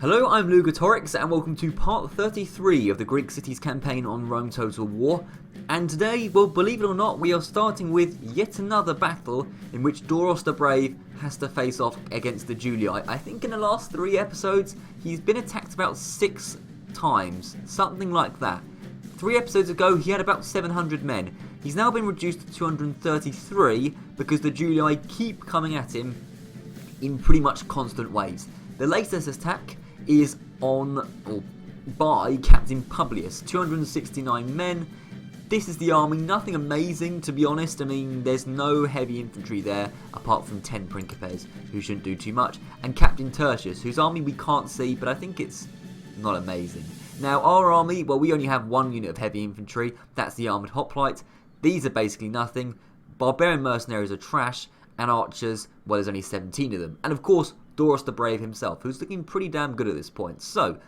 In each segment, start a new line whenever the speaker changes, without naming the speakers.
Hello, I'm Lugatorix, and welcome to part 33 of the Greek Cities campaign on Rome Total War. And today, well, believe it or not, we are starting with yet another battle in which Doros the Brave has to face off against the Julii. I think in the last 3 episodes, he's been attacked about 6 times, something like that. 3 episodes ago, he had about 700 men. He's now been reduced to 233 because the Julii keep coming at him in pretty much constant ways. The latest attack is by Captain Publius, 269 men. This is the army, nothing amazing to be honest. I mean, there's no heavy infantry there apart from 10 Principes, who shouldn't do too much, and Captain Tertius, whose army we can't see, but I think it's not amazing. Now, our army, well, we only have 1 unit of heavy infantry, that's the Armoured Hoplites. These are basically nothing. Barbarian mercenaries are trash, and archers, well, there's only 17 of them. And of course, Doros the Brave himself, who's looking pretty damn good at this point. So,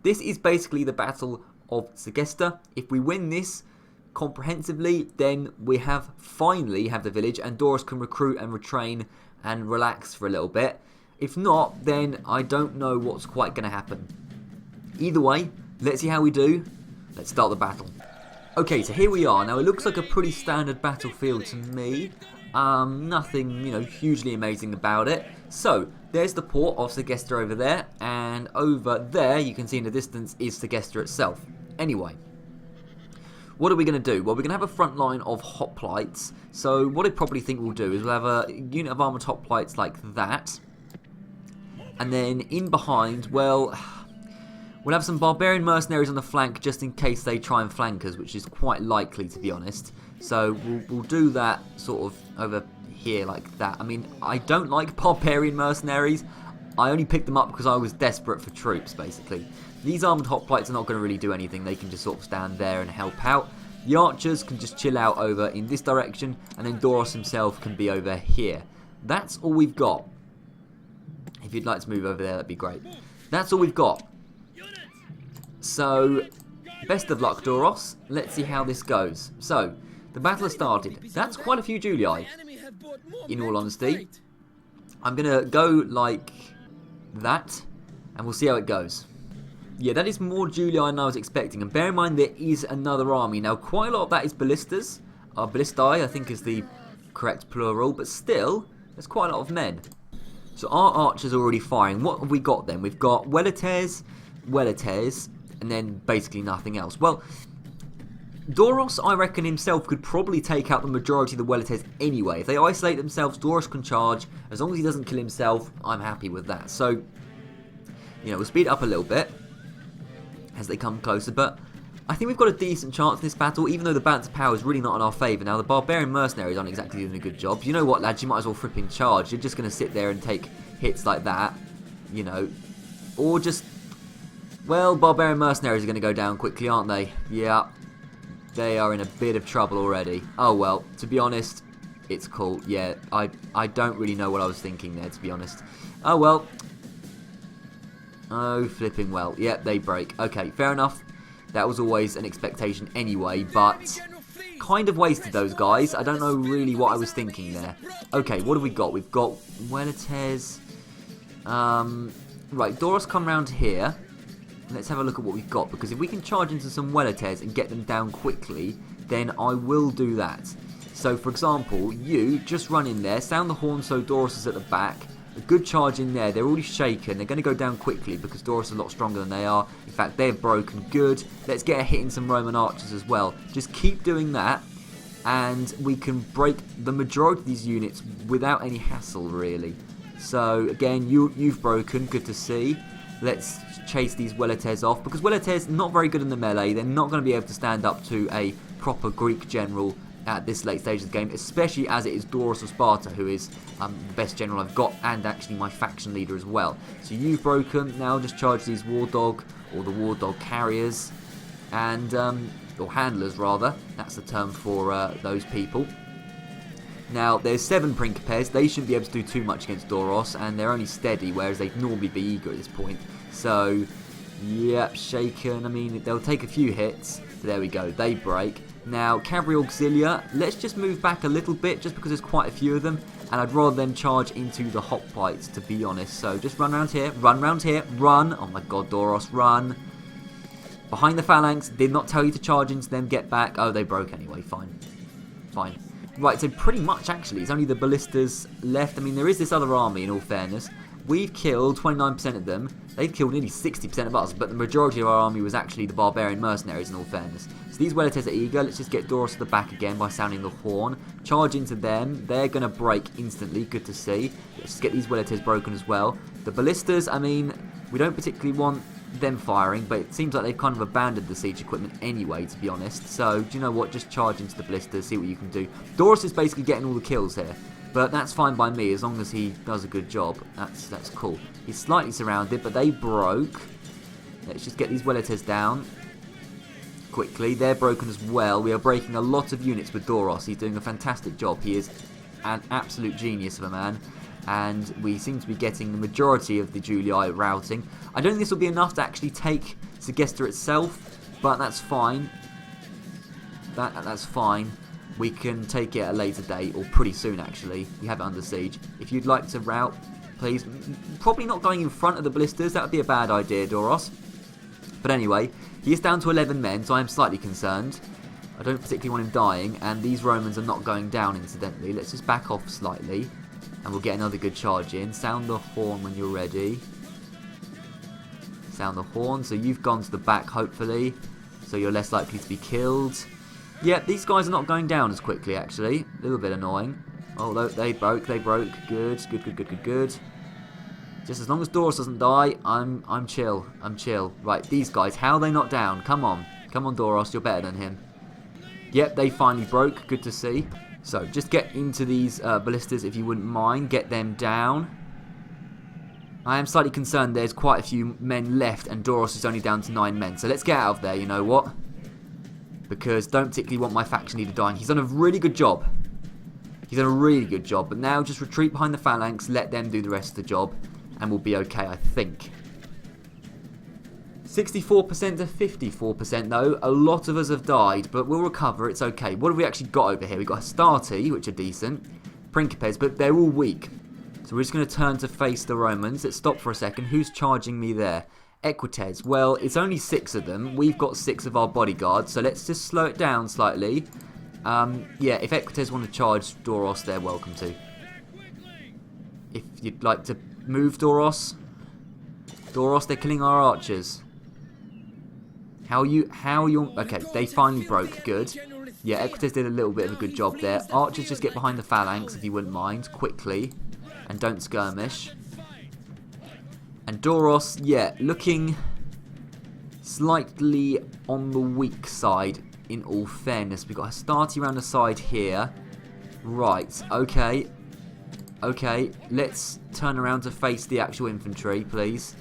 this is basically the Battle of Segesta. If we win this comprehensively, then we finally have the village, and Doros can recruit and retrain and relax for a little bit. If not, then I don't know what's quite going to happen. Either way, let's see how we do. Let's start the battle. Okay, so here we are. Now, it looks like a pretty standard battlefield to me. Nothing, hugely amazing about it. So, there's the port of Segesta over there, and over there, you can see in the distance, is Segesta itself. Anyway, what are we going to do? Well, we're going to have a front line of hoplites. So, what I probably think we'll do is we'll have a unit of armoured hoplites like that. And then, in behind, well, we'll have some barbarian mercenaries on the flank just in case they try and flank us, which is quite likely, to be honest. So, we'll do that sort of over here like that. I mean, I don't like barbarian mercenaries. I only picked them up because I was desperate for troops, basically. These armoured hoplites are not going to really do anything. They can just sort of stand there and help out. The archers can just chill out over in this direction, and then Doros himself can be over here. That's all we've got. If you'd like to move over there, that'd be great. That's all we've got. So, best of luck, Doros. Let's see how this goes. So, the battle has started. That's quite a few Julii, in all honesty. I'm going to go like that, and we'll see how it goes. Yeah, that is more Julii than I was expecting. And bear in mind, there is another army. Now, quite a lot of that is ballistas. Ballistae, I think, is the correct plural. But still, there's quite a lot of men. So our archers are already firing. What have we got then? We've got Weletes, and then basically nothing else. Well, Doros, I reckon himself, could probably take out the majority of the Weletes anyway. If they isolate themselves, Doros can charge. As long as he doesn't kill himself, I'm happy with that. So, we'll speed it up a little bit as they come closer. But I think we've got a decent chance in this battle, even though the balance of power is really not in our favour. Now, the barbarian mercenaries aren't exactly doing a good job. You know what, lads? You might as well fripping charge. You're just going to sit there and take hits like that, Or just, well, barbarian mercenaries are going to go down quickly, aren't they? Yeah. They are in a bit of trouble already. Oh well, to be honest, it's cool. Yeah, I don't really know what I was thinking there, to be honest. Oh well. Oh, flipping well. Yep, they break. Okay, fair enough. That was always an expectation anyway, but kind of wasted those guys. I don't know really what I was thinking there. Okay, what have we got? We've got Weletes. Right, Doros come round here. Let's have a look at what we've got, because if we can charge into some Weletes and get them down quickly, then I will do that. So, for example, you just run in there, sound the horn so Doros is at the back. A good charge in there. They're already shaken. They're going to go down quickly because Doros is a lot stronger than they are. In fact, they're broken. Good. Let's get a hit in some Roman archers as well. Just keep doing that, and we can break the majority of these units without any hassle, really. So, again, you've broken. Good to see. Let's chase these Weletes off, because Weletes not very good in the melee. They're not going to be able to stand up to a proper Greek general at this late stage of the game, especially as it is Doros of Sparta, who is the best general I've got, and actually my faction leader as well. So you've broken. Now just charge these war dog, or the war dog carriers, and or handlers rather. That's the term for those people. Now, there's 7 Principes. They shouldn't be able to do too much against Doros, and they're only steady, whereas they'd normally be eager at this point. So, yep, shaken. I mean, they'll take a few hits. There we go. They break. Now, Cavalry Auxilia. Let's just move back a little bit, just because there's quite a few of them, and I'd rather them charge into the hoplites, to be honest. So just run around here, run. Oh my god, Doros, run. Behind the phalanx, did not tell you to charge into them, get back. Oh, they broke anyway, fine. Right, so pretty much actually, it's only the ballistas left. I mean, there is this other army, in all fairness. We've killed 29% of them. They've killed nearly 60% of us, but the majority of our army was actually the barbarian mercenaries, in all fairness. So these Weletes are eager. Let's just get Doros to the back again by sounding the horn. Charge into them. They're going to break instantly. Good to see. Let's just get these Weletes broken as well. The ballistas, I mean, we don't particularly want them firing, but it seems like they've kind of abandoned the siege equipment anyway, to be honest. So, do you know what? Just charge into the ballistas, see what you can do. Doros is basically getting all the kills here. But that's fine by me, as long as he does a good job. That's cool. He's slightly surrounded, but they broke. Let's just get these Weletes down quickly. They're broken as well. We are breaking a lot of units with Doros. He's doing a fantastic job. He is an absolute genius of a man. And we seem to be getting the majority of the Julii routing. I don't think this will be enough to actually take Segesta itself, but that's fine. That's fine. We can take it at a later date, or pretty soon actually. We have it under siege. If you'd like to rout, please. Probably not going in front of the ballistas. That would be a bad idea, Doros. But anyway, he is down to 11 men, so I am slightly concerned. I don't particularly want him dying, and these Romans are not going down, incidentally. Let's just back off slightly, and we'll get another good charge in. Sound the horn when you're ready. Sound the horn, so you've gone to the back, hopefully, so you're less likely to be killed. Yeah, these guys are not going down as quickly, actually. A little bit annoying. Oh, they broke. Good. Just as long as Doros doesn't die, I'm chill. Right, these guys, how are they not down? Come on, Doros, you're better than him. Yep, they finally broke. Good to see. So, just get into these ballistas if you wouldn't mind. Get them down. I am slightly concerned there's quite a few men left, and Doros is only down to 9 men. So let's get out of there, you know what? Because don't particularly want my faction leader dying. He's done a really good job. But now just retreat behind the phalanx, let them do the rest of the job, and we'll be okay, I think. 64% to 54% though. A lot of us have died, but we'll recover. It's okay. What have we actually got over here? We've got Astarte, which are decent. Principes, but they're all weak. So we're just going to turn to face the Romans. Let's stop for a second. Who's charging me there? Equites. Well, it's only 6 of them. We've got 6 of our bodyguards, so let's just slow it down slightly. Yeah, if Equites want to charge Doros, they're welcome to. If you'd like to move Doros. Doros, they're killing our archers. How are you... Okay, they finally broke. Good. Yeah, Equites did a little bit of a good job there. Archers, just get behind the phalanx, if you wouldn't mind, quickly. And don't skirmish. And Doros, yeah, looking slightly on the weak side, in all fairness. We've got Astarte around the side here. Right, okay. Okay, let's turn around to face the actual infantry, please.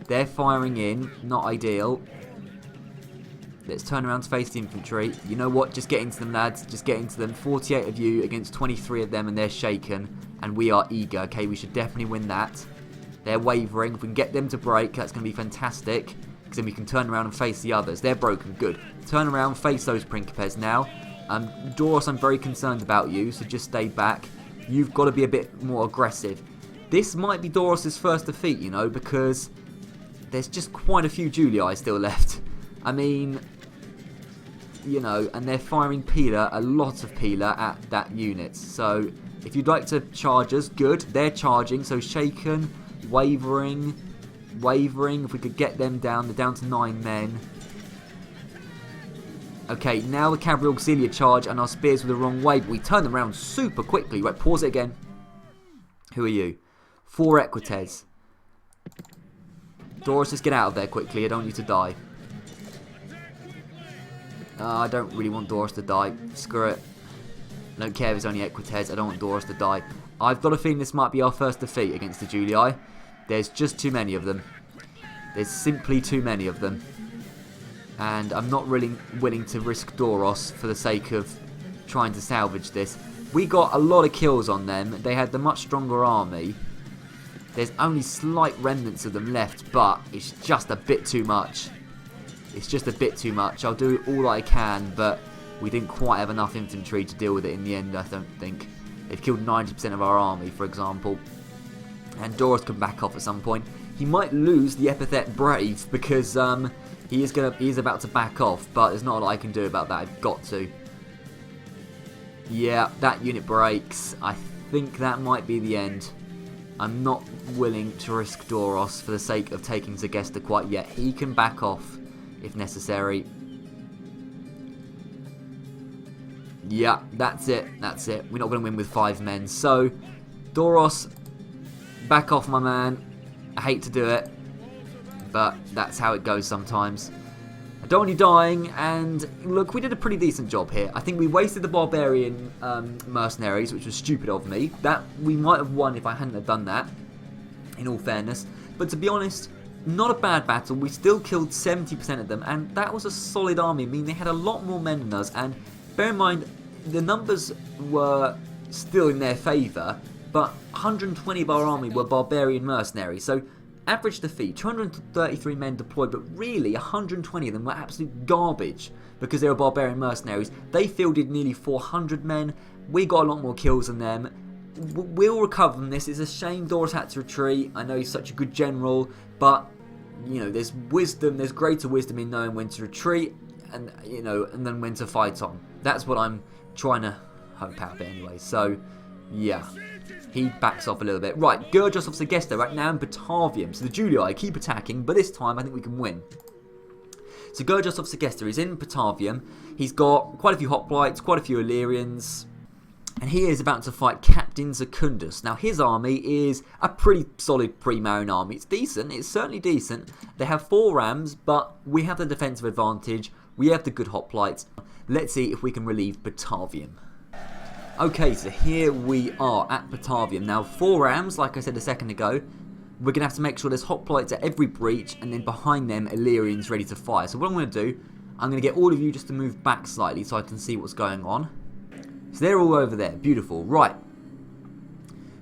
They're firing in, not ideal. Let's turn around to face the infantry. You know what, just get into them, lads. Just get into them. 48 of you against 23 of them, and they're shaken. And we are eager, okay? We should definitely win that. They're wavering. If we can get them to break, that's going to be fantastic. Because then we can turn around and face the others. They're broken. Good. Turn around, face those Principes now. Doros, I'm very concerned about you, so just stay back. You've got to be a bit more aggressive. This might be Doros' first defeat, you know, because there's just quite a few Julii still left. I mean, you know, and they're firing Pila, a lot of Pila at that unit. So, if you'd like to charge us, good. They're charging, so shaken, wavering. If we could get them down, they're down to 9 men. Okay, now the cavalry auxilia charge, and our spears were the wrong way, but we turn them around super quickly. Right, pause it again. Who are you? 4 Equites. Doros, just get out of there quickly. I don't want you to die. I don't really want Doros to die. Screw it. I don't care if it's only Equites. I don't want Doros to die. I've got a feeling this might be our first defeat against the Julii. There's just too many of them. There's simply too many of them. And I'm not really willing to risk Doros for the sake of trying to salvage this. We got a lot of kills on them. They had the much stronger army. There's only slight remnants of them left, but it's just a bit too much. It's just a bit too much. I'll do all I can, but we didn't quite have enough infantry to deal with it in the end, I don't think. They've killed 90% of our army, for example. And Doros can back off at some point. He might lose the epithet brave because he is about to back off, but there's not a lot I can do about that. I've got to. Yeah, that unit breaks. I think that might be the end. I'm not willing to risk Doros for the sake of taking Segesta quite yet. He can back off if necessary. Yeah, that's it. That's it. We're not going to win with 5 men. So, Doros, back off, my man. I hate to do it, but that's how it goes sometimes. I don't want you dying, and look, we did a pretty decent job here. I think we wasted the barbarian mercenaries, which was stupid of me. That we might have won if I hadn't have done that, in all fairness. But to be honest, not a bad battle. We still killed 70% of them, and that was a solid army. I mean, they had a lot more men than us, and bear in mind, the numbers were still in their favour, but 120 of our army were barbarian mercenaries. So, average defeat, 233 men deployed, but really 120 of them were absolute garbage because they were barbarian mercenaries. They fielded nearly 400 men. We got a lot more kills than them. We'll recover from this. It's a shame Doros had to retreat. I know he's such a good general, but you know, there's wisdom, there's greater wisdom in knowing when to retreat and and then when to fight on. That's what I'm trying to hope out there anyway. So, yeah. He backs off a little bit. Right, Gurgos of Segesta right now in Batavia. So the Julii keep attacking, but this time I think we can win. So Gurgos of Segesta is in Batavia. He's got quite a few hoplites, quite a few Illyrians, and he is about to fight Captain Secundus. Now his army is a pretty solid pre-Marian army. It's decent, it's certainly decent. They have 4 rams, but we have the defensive advantage. We have the good hoplites. Let's see if we can relieve Batavia. Okay, so here we are at Batavia. Now, 4 rams, like I said a second ago. We're going to have to make sure there's hoplites at every breach, and then behind them, Illyrians ready to fire. So what I'm going to do, I'm going to get all of you just to move back slightly so I can see what's going on. So they're all over there. Beautiful. Right.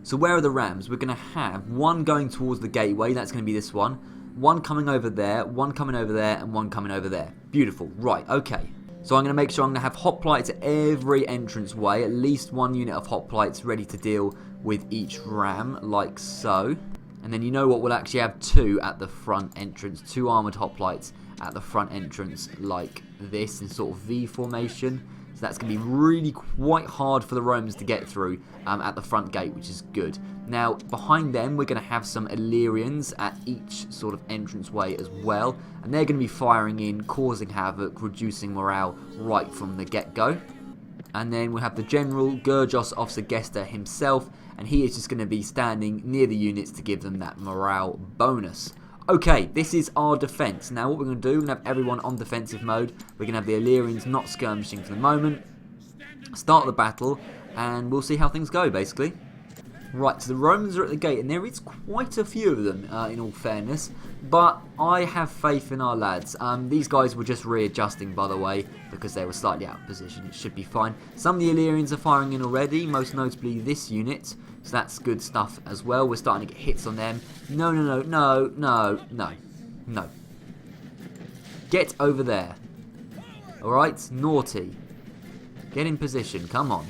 So where are the rams? We're going to have one going towards the gateway. That's going to be this one. One coming over there, one coming over there, and one coming over there. Beautiful. Right, okay. So I'm going to make sure I'm going to have hoplites at every entranceway, at least 1 unit of hoplites ready to deal with each ram, like so. And then you know what, we'll actually have 2 at the front entrance, 2 armoured hoplites at the front entrance like this in sort of V formation. So that's going to be really quite hard for the Romans to get through at the front gate, which is good. Now, behind them, we're going to have some Illyrians at each sort of entranceway as well. And they're going to be firing in, causing havoc, reducing morale right from the get-go. And then we'll have the General, Gurgos of Segesta himself. And he is just going to be standing near the units to give them that morale bonus. Okay, this is our defence. Now what we're going to do, we're going to have everyone on defensive mode. We're going to have the Illyrians not skirmishing for the moment. Start the battle, and we'll see how things go, basically. Right, so the Romans are at the gate, and there is quite a few of them, in all fairness. But I have faith in our lads. These guys were just readjusting, by the way, because they were slightly out of position. It should be fine. Some of the Illyrians are firing in already, most notably this unit. So that's good stuff as well. We're starting to get hits on them. No, no, no, no, no, no, no. Get over there. Alright, naughty. Get in position, come on.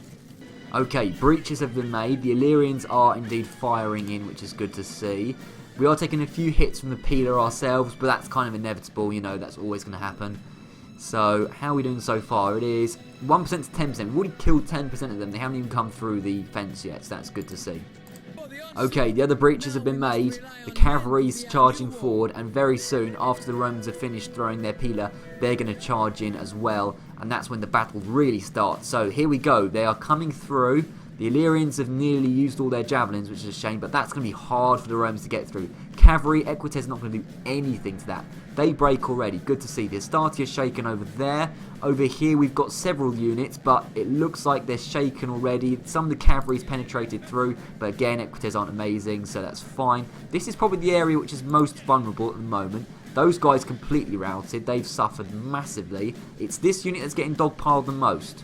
Okay, breaches have been made. The Illyrians are indeed firing in, which is good to see. We are taking a few hits from the Peeler ourselves, but that's kind of inevitable, you know, that's always going to happen. So, how are we doing so far? It is 1% to 10%. We've already killed 10% of them. They haven't even come through the fence yet, so that's good to see. Okay, the other breaches have been made. The cavalry's charging forward, and very soon, after the Romans have finished throwing their Peeler, they're going to charge in as well, and that's when the battle really starts. So, here we go. They are coming through. The Illyrians have nearly used all their javelins, which is a shame, but that's going to be hard for the Romans to get through. Cavalry, Equites is not going to do anything to that. They break already. Good to see. The Astarte is shaken over there. Over here, we've got several units, but it looks like they're shaken already. Some of the cavalry's penetrated through, but again, Equites aren't amazing, so that's fine. This is probably the area which is most vulnerable at the moment. Those guys completely routed. They've suffered massively. It's this unit that's getting dogpiled the most.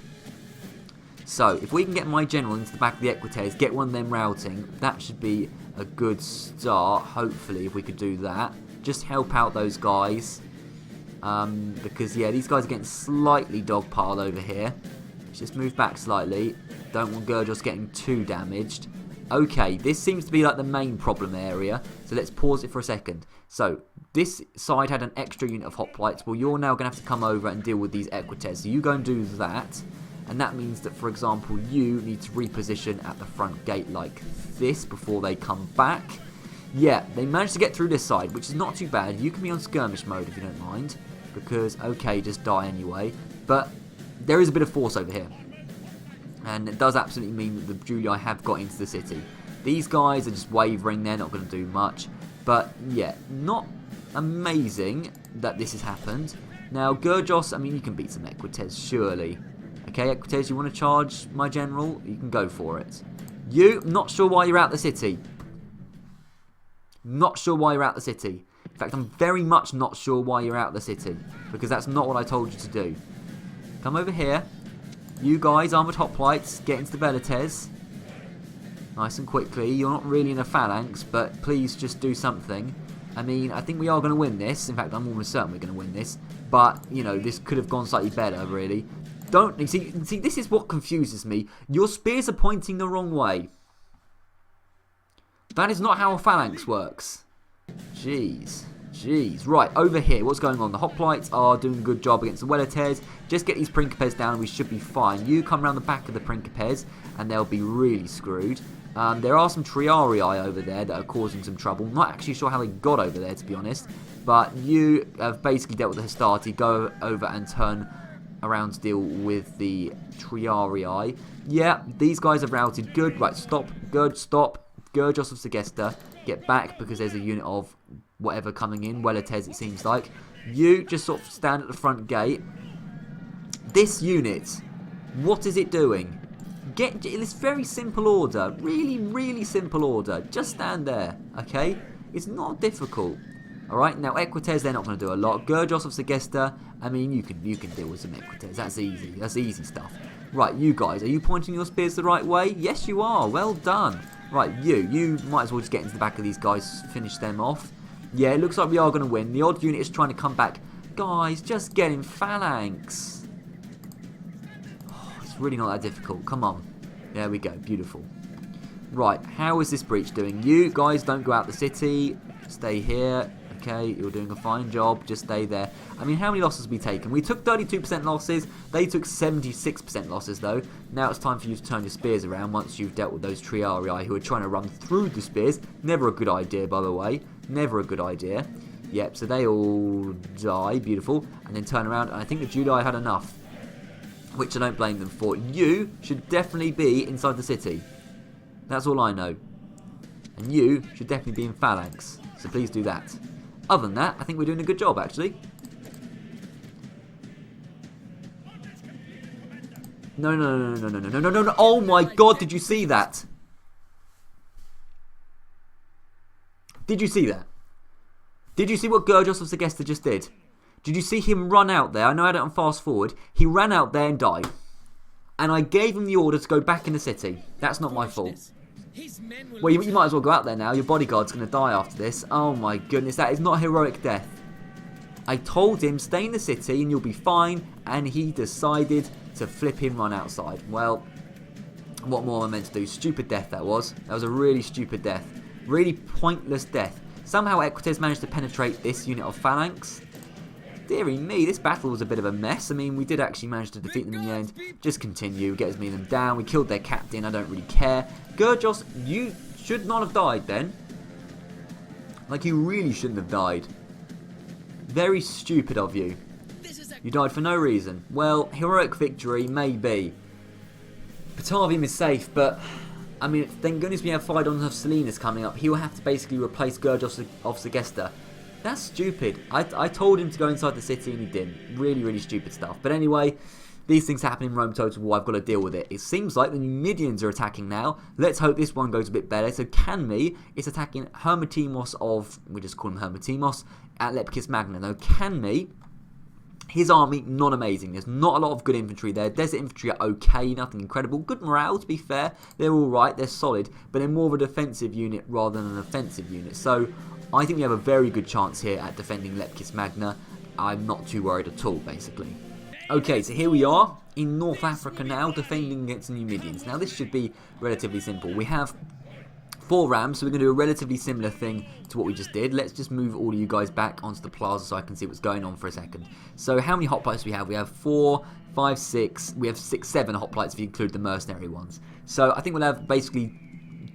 So, if we can get my general into the back of the Equites, get one of them routing, that should be a good start, hopefully, if we could do that. Just help out those guys. Because, yeah, these guys are getting slightly dogpiled over here. Let's just move back slightly. Don't want Gurgos getting too damaged. Okay, this seems to be like the main problem area. So let's pause it for a second. So this side had an extra unit of hoplites. Well, you're now going to have to come over and deal with these Equites. So you go and do that. And that means that, for example, you need to reposition at the front gate like this before they come back. Yeah, they managed to get through this side, which is not too bad. You can be on skirmish mode if you don't mind. Because, okay, just die anyway. But there is a bit of force over here. And it does absolutely mean that the Julii have got into the city. These guys are just wavering. They're not going to do much. But, yeah, not amazing that this has happened. Now, Gurgos, I mean, you can beat some Equites, surely. Okay, Equites, you want to charge my general? You can go for it. You, not sure why you're out the city. Not sure why you're out the city. In fact, I'm very much not sure why you're out the city. Because that's not what I told you to do. Come over here. You guys, armoured hoplites, get into the Velites. Nice and quickly. You're not really in a phalanx, but please just do something. I mean, I think we are going to win this. In fact, I'm almost certain we're going to win this. But, you know, this could have gone slightly better, really. Don't see, this is what confuses me. Your spears are pointing the wrong way. That is not how a phalanx works. Jeez. Right, over here, what's going on? The hoplites are doing a good job against the Velites. Just get these Principes down and we should be fine. You come around the back of the Principes and they'll be really screwed. There are some Triarii over there that are causing some trouble. Not actually sure how they got over there, to be honest. But you have basically dealt with the Hastati. Go over and turn around to deal with the Triarii. Yeah, these guys are routed. Good. Right, stop. Good, stop. Gurgos of Segesta, get back because there's a unit of whatever coming in. Velites, it seems like. You just sort of stand at the front gate. This unit, what is it doing? Get this very simple order. Really, really simple order. Just stand there, okay? It's not difficult. Alright, now Equites, they're not going to do a lot. Gurgos of Segesta, I mean, you can deal with some Equites. That's easy. That's easy stuff. Right, you guys, are you pointing your spears the right way? Yes, you are. Well done. Right, you might as well just get into the back of these guys, finish them off. Yeah, it looks like we are going to win. The odd unit is trying to come back. Guys, just get in phalanx. Oh, it's really not that difficult. Come on. There we go. Beautiful. Right, how is this breach doing? You guys don't go out the city. Stay here. Okay, you're doing a fine job. Just stay there. I mean, how many losses have we taken? We took 32% losses. They took 76% losses, though. Now it's time for you to turn your spears around once you've dealt with those Triarii who are trying to run through the spears. Never a good idea, by the way. Never a good idea. Yep, so they all die. Beautiful. And then turn around. And I think the Julii had enough, which I don't blame them for. You should definitely be inside the city. That's all I know. And you should definitely be in phalanx. So please do that. Other than that, I think we're doing a good job, actually. No. Oh my god, did you see that? Did you see that? Did you see what Gurgos of Segesta just did? Did you see him run out there? I know I had it on fast forward. He ran out there and died. And I gave him the order to go back in the city. That's not my fault. Well, you might as well go out there now. Your bodyguard's going to die after this. Oh my goodness, that is not a heroic death. I told him, stay in the city and you'll be fine. And he decided to flip him run outside. Well, what more am I meant to do? Stupid death that was. That was a really stupid death. Really pointless death. Somehow Equites managed to penetrate this unit of phalanx. Dearie me, this battle was a bit of a mess. I mean, we did actually manage to defeat them in the end. Just continue, get as many of them down. We killed their captain, I don't really care. Gurgos, you should not have died then. Like, you really shouldn't have died. Very stupid of you. You died for no reason. Well, heroic victory, maybe. Batavium is safe, but I mean, thank goodness we have Phaidon of Selinus coming up. He will have to basically replace Gurgos of Segesta. That's stupid. I told him to go inside the city and he didn't. Really, really stupid stuff. But anyway, these things happen in Rome Total War. I've got to deal with it. It seems like the Numidians are attacking now. Let's hope this one goes a bit better. So Canmi is attacking Hermotimos of, we just call him Hermotimos, at Leptis Magna. Now Canmi, his army, not amazing. There's not a lot of good infantry there. Desert infantry are okay, nothing incredible. Good morale, to be fair. They're alright, they're solid. But they're more of a defensive unit rather than an offensive unit. So I think we have a very good chance here at defending Leptis Magna. I'm not too worried at all, basically. Okay, so here we are. in North Africa now, defending against the Numidians. Now this should be relatively simple. We have 4 rams, so we're going to do a relatively similar thing to what we just did. Let's just move all of you guys back onto the plaza so I can see what's going on for a second. So how many hoplites do we have? We have 4, 5, 6. We have 6, 7 hoplites if you include the mercenary ones. So I think we'll have basically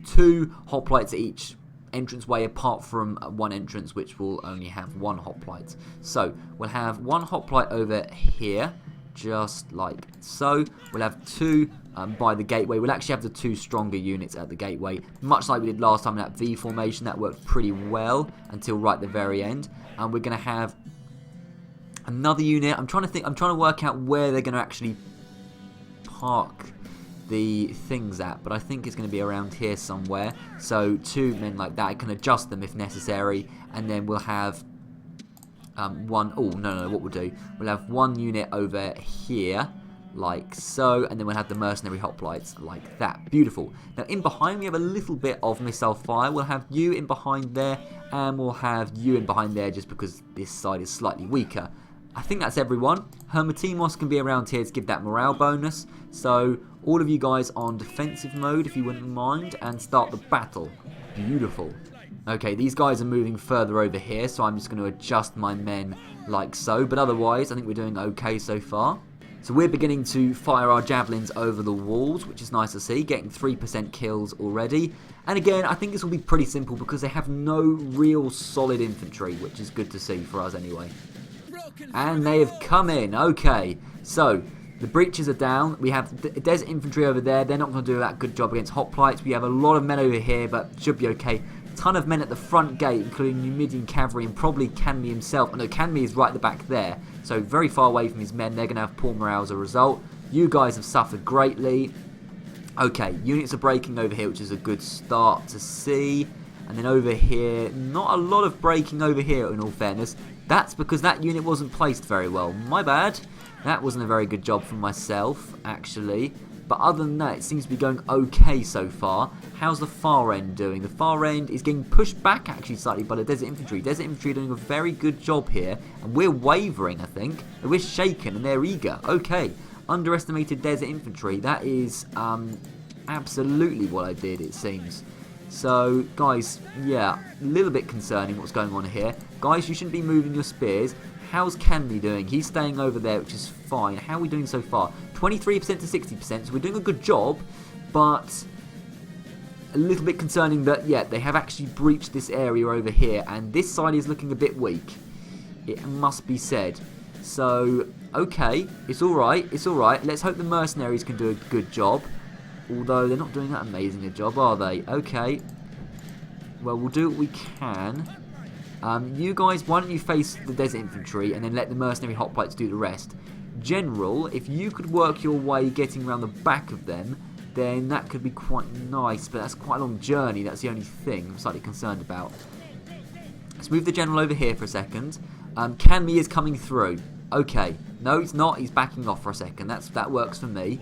2 hoplites at each entranceway, apart from one entrance which will only have 1 hoplite. So we'll have 1 hoplite over here, just like so. We'll have 2 by the gateway. We'll actually have the 2 stronger units at the gateway, much like we did last time in that V formation. That worked pretty well until right at the very end. And we're going to have another unit. I'm trying to work out where they're going to actually park the things at, but I think it's going to be around here somewhere. So 2 men like that. I can adjust them if necessary, and then we'll have one. Oh no! What we'll do? We'll have 1 unit over here, like so, and then we'll have the mercenary hoplites like that. Beautiful. Now in behind we have a little bit of missile fire. We'll have you in behind there, and we'll have you in behind there, just because this side is slightly weaker. I think that's everyone. Hermetimos can be around here to give that morale bonus. So all of you guys on defensive mode, if you wouldn't mind, and start the battle. Beautiful. Okay, these guys are moving further over here, so I'm just going to adjust my men like so. But otherwise, I think we're doing okay so far. So we're beginning to fire our javelins over the walls, which is nice to see, getting 3% kills already. And again, I think this will be pretty simple because they have no real solid infantry, which is good to see for us anyway. And they have come in. Okay, so the breaches are down. We have desert infantry over there. They're not going to do that good job against hoplites. We have a lot of men over here, but should be okay. Ton of men at the front gate, including Numidian cavalry and probably Canmi himself. No, Canmi is right at the back there, so very far away from his men. They're going to have poor morale as a result. You guys have suffered greatly. Okay, units are breaking over here, which is a good start to see. And then over here, not a lot of breaking over here in all fairness. That's because that unit wasn't placed very well. My bad. That wasn't a very good job from myself, actually. But other than that, it seems to be going okay so far. How's the far end doing? The far end is getting pushed back actually slightly by the desert infantry. Desert infantry are doing a very good job here. And we're wavering, I think. We're shaken and they're eager. Okay. Underestimated desert infantry. That is absolutely what I did, it seems. So, guys, yeah, a little bit concerning what's going on here. Guys, you shouldn't be moving your spears. How's Canmi doing? He's staying over there, which is fine. How are we doing so far? 23% to 60%, so we're doing a good job, but a little bit concerning that, yeah, they have actually breached this area over here, and this side is looking a bit weak. It must be said. So, okay, it's alright, it's alright. Let's hope the mercenaries can do a good job. Although they're not doing that amazing a job, are they? Okay. Well, we'll do what we can. You guys, why don't you face the desert infantry and then let the mercenary hoplites do the rest. General, if you could work your way getting around the back of them, then that could be quite nice. But that's quite a long journey. That's the only thing I'm slightly concerned about. Let's move the general over here for a second. Canmi is coming through. Okay. No, he's not. He's backing off for a second. That works for me.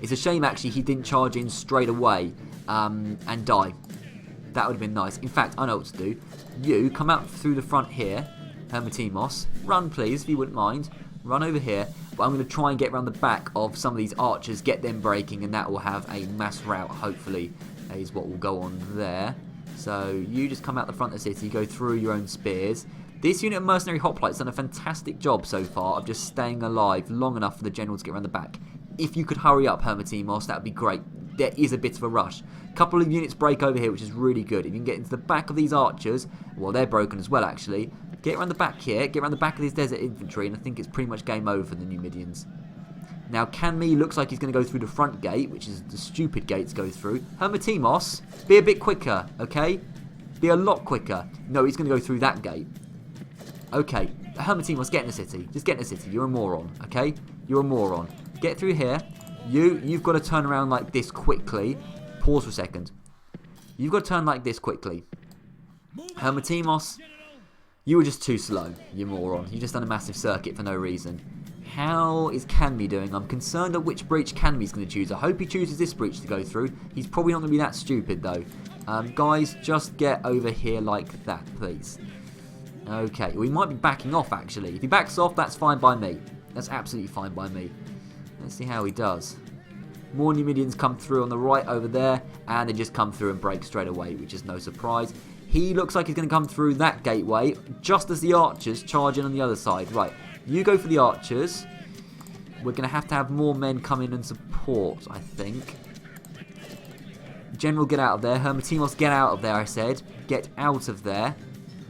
It's a shame, actually, he didn't charge in straight away and die. That would have been nice. In fact, I know what to do. You come out through the front here, Hermetimos. Run, please, if you wouldn't mind. Run over here. But I'm going to try and get around the back of some of these archers, get them breaking, and that will have a mass rout, hopefully, is what will go on there. So you just come out the front of the city, go through your own spears. This unit of mercenary hoplites done a fantastic job so far of just staying alive long enough for the general to get around the back. If you could hurry up, Hermetimos, that would be great. There is a bit of a rush. A couple of units break over here, which is really good. If you can get into the back of these archers, well, they're broken as well, actually. Get around the back here, get around the back of this desert infantry, and I think it's pretty much game over for the Numidians. Now, Canmi looks like he's going to go through the front gate, which is the stupid gate to go through. Hermetimos, be a bit quicker, okay? Be a lot quicker. No, he's going to go through that gate. Okay, Hermetimos, get in the city. Just get in the city. You're a moron, okay? You're a moron. Get through here. You've got to turn around like this quickly. Pause for a second. You've got to turn like this quickly. Hermetimos, you were just too slow, you moron. You just done a massive circuit for no reason. How is Canmi doing? I'm concerned at which breach Canmi's going to choose. I hope he chooses this breach to go through. He's probably not going to be that stupid, though. Guys, just get over here like that, please. Okay, we might be backing off, actually. If he backs off, that's fine by me. That's absolutely fine by me. Let's see how he does. More Numidians come through on the right over there, and they just come through and break straight away, which is no surprise. He looks like he's going to come through that gateway, just as the archers charge in on the other side. Right, you go for the archers. We're going to have more men come in and support, I think. General, get out of there. Hermetimos, get out of there, I said. Get out of there.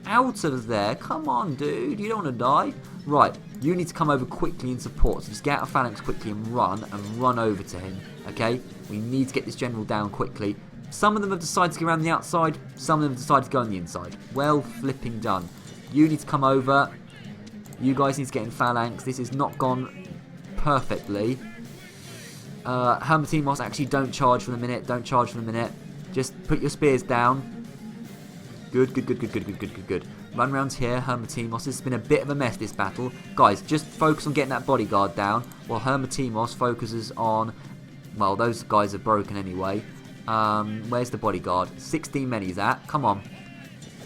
Out of there. Come on, dude. You don't want to die. Right, you need to come over quickly and support. So just get out of phalanx quickly and run over to him. Okay? We need to get this general down quickly. Some of them have decided to go around the outside. Some of them have decided to go on the inside. Well flipping done. You need to come over. You guys need to get in phalanx. This has not gone perfectly. Hermetimos, actually don't charge for the minute. Don't charge for the minute. Just put your spears down. Good. Run round here, Hermetimos. This has been a bit of a mess, this battle. Guys, just focus on getting that bodyguard down while Hermetimos focuses on... Well, those guys are broken anyway. Where's the bodyguard? 16 men he's at. Come on.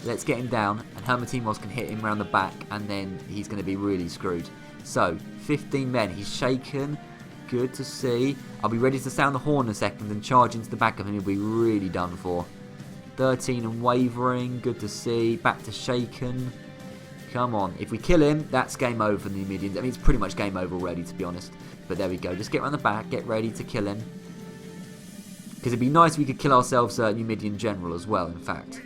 Let's get him down. And Hermetimos can hit him around the back. And then he's going to be really screwed. So, 15 men. He's shaken. Good to see. I'll be ready to sound the horn in a second and charge into the back of him. He'll be really done for. 13 and wavering. Good to see. Back to shaken. Come on. If we kill him, that's game over for the Numidians. I mean, it's pretty much game over already, to be honest. But there we go. Just get around the back. Get ready to kill him. Because it'd be nice if we could kill ourselves a Numidian general as well, in fact.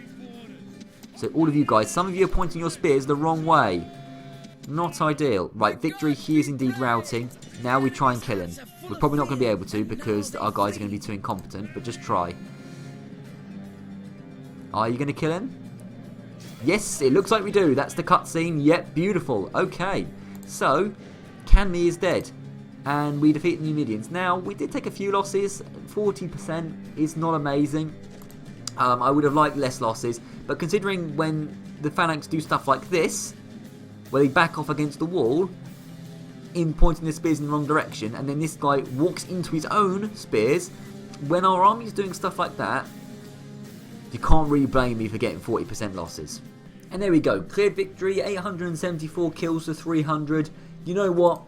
So all of you guys, some of you are pointing your spears the wrong way. Not ideal. Right, victory. He is indeed routing. Now we try and kill him. We're probably not going to be able to because our guys are going to be too incompetent. But just try. Are you going to kill him? Yes, it looks like we do. That's the cutscene. Yep, beautiful. Okay. So, Canme is dead. And we defeat the Numidians. Now, we did take a few losses. 40% is not amazing. I would have liked less losses. But considering when the phalanx do stuff like this, where they back off against the wall, in pointing their spears in the wrong direction, and then this guy walks into his own spears, when our army is doing stuff like that, you can't really blame me for getting 40% losses. And there we go. Cleared victory. 874 kills to 300. You know what?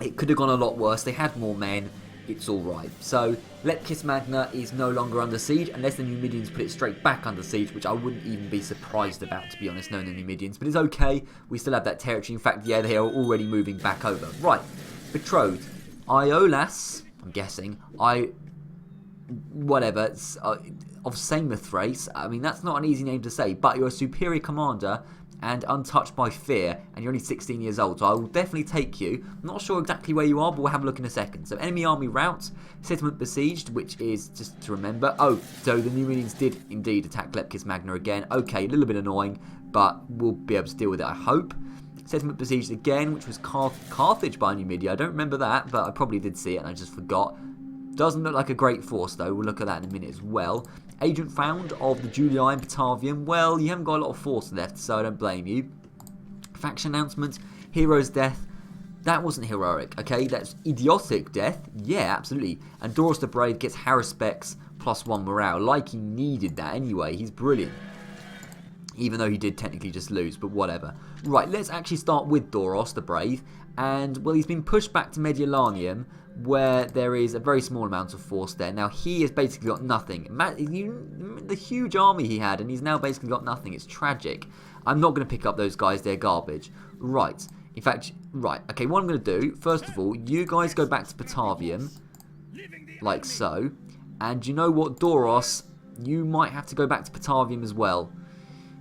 It could have gone a lot worse. They had more men. It's alright. So, Leptis Magna is no longer under siege, unless the Numidians put it straight back under siege, which I wouldn't even be surprised about, to be honest, knowing the Numidians. But it's okay. We still have that territory. In fact, yeah, they are already moving back over. Right. Betrothed. Iolas, I'm guessing. Whatever. Of Samothrace. I mean, that's not an easy name to say, but you're a superior commander and untouched by fear, and you're only 16 years old, so I will definitely take you. I'm not sure exactly where you are, but we'll have a look in a second. So, enemy army rout, settlement besieged, which is, just to remember, oh, so the Numidians did indeed attack Leptis Magna again. Okay, a little bit annoying, but we'll be able to deal with it, I hope. Settlement besieged again, which was Carthage by Numidia. I don't remember that, but I probably did see it, and I just forgot. Doesn't look like a great force, though. We'll look at that in a minute as well. Agent found of the Julii and Batavium. Well, you haven't got a lot of force left, so I don't blame you. Faction announcement. Hero's death. That wasn't heroic, okay? That's idiotic death. Yeah, absolutely. And Doros the Brave gets Haruspex +1 morale. Like he needed that anyway. He's brilliant. Even though he did technically just lose, but whatever. Right, let's actually start with Doros the Brave. And, well, he's been pushed back to Mediolanium, where there is a very small amount of force there. Now, he has basically got nothing. The huge army he had, and he's now basically got nothing. It's tragic. I'm not going to pick up those guys. They're garbage. Right. In fact, right. Okay, what I'm going to do, first of all, you guys go back to Batavium, like so. And you know what, Doros, you might have to go back to Batavium as well.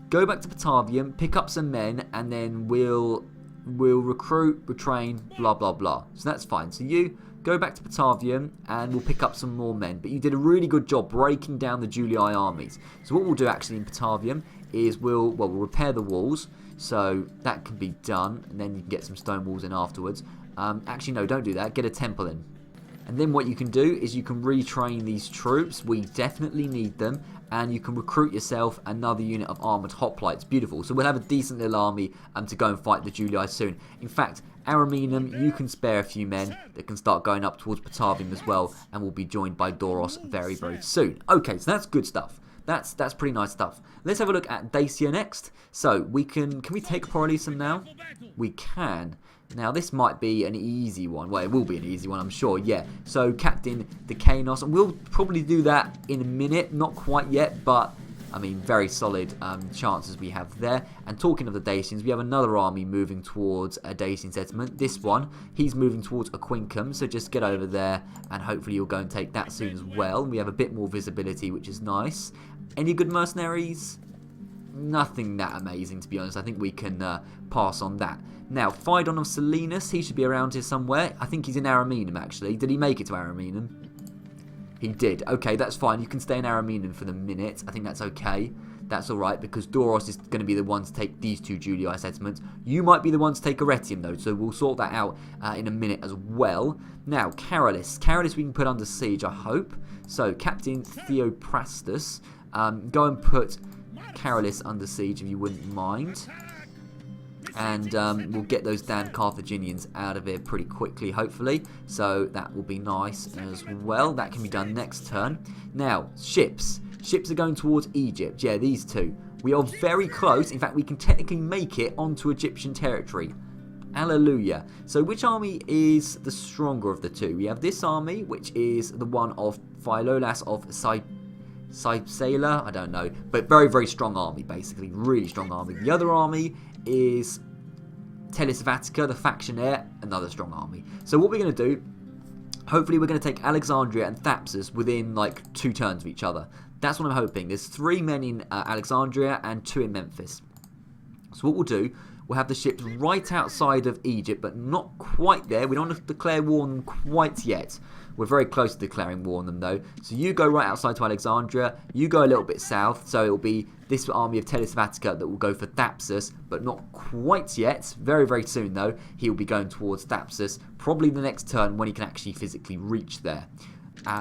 Go back to Batavium, pick up some men, and then we'll recruit, retrain, blah, blah, blah. So that's fine. So you go back to Batavium and we'll pick up some more men. But you did a really good job breaking down the Julii armies. So what we'll do actually in Batavium is we'll repair the walls. So that can be done. And then you can get some stone walls in afterwards. Actually, no, don't do that. Get a temple in. And then what you can do is you can retrain these troops. We definitely need them. And you can recruit yourself another unit of armoured hoplites. Beautiful. So we'll have a decent little army to go and fight the Julii soon. In fact, Araminum, you can spare a few men that can start going up towards Batavium as well. And will be joined by Doros very, very soon. Okay, so that's good stuff. that's pretty nice stuff. Let's have a look at Dacia next. So can we take Porolissum now? We can. Now this might be an easy one. Well, it will be an easy one, I'm sure. Yeah. So Captain Decanos, and we'll probably do that in a minute. Not quite yet, but I mean, very solid chances we have there. And talking of the Dacians, we have another army moving towards a Dacian settlement. This one, he's moving towards Aquincum, so just get over there, and hopefully you'll go and take that soon as well. We have a bit more visibility, which is nice. Any good mercenaries? Nothing that amazing, to be honest. I think we can pass on that. Now, Phaidon of Selinus, he should be around here somewhere. I think he's in Ariminum, actually. Did he make it to Ariminum? He did. Okay, that's fine. You can stay in Ariminum for the minute. I think that's okay. That's alright, because Doros is going to be the one to take these two Julii settlements. You might be the one to take Arretium, though, so we'll sort that out in a minute as well. Now, Carolus. Carolus we can put under siege, I hope. So, Captain Theophrastus, go and put Carolus under siege if you wouldn't mind. And we'll get those damn Carthaginians out of here pretty quickly, hopefully. So that will be nice as well. That can be done next turn. Now, ships. Ships are going towards Egypt. Yeah, these two. We are very close. In fact, we can technically make it onto Egyptian territory. Hallelujah. So which army is the stronger of the two? We have this army, which is the one of Philolas of Cypsela. I don't know. But very, very strong army, basically. Really strong army. The other army is Telesvatica, the factionaire, another strong army. So what we're going to do, hopefully we're going to take Alexandria and Thapsus within like 2 turns of each other. That's what I'm hoping. There's 3 men in Alexandria and 2 in Memphis. So what we'll do, we'll have the ships right outside of Egypt, but not quite there. We don't want to declare war on them quite yet. We're very close to declaring war on them, though. So you go right outside to Alexandria. You go a little bit south. So it will be this army of Telesvatica that will go for Thapsus, but not quite yet. Very, very soon, though, he'll be going towards Thapsus. Probably the next turn when he can actually physically reach there.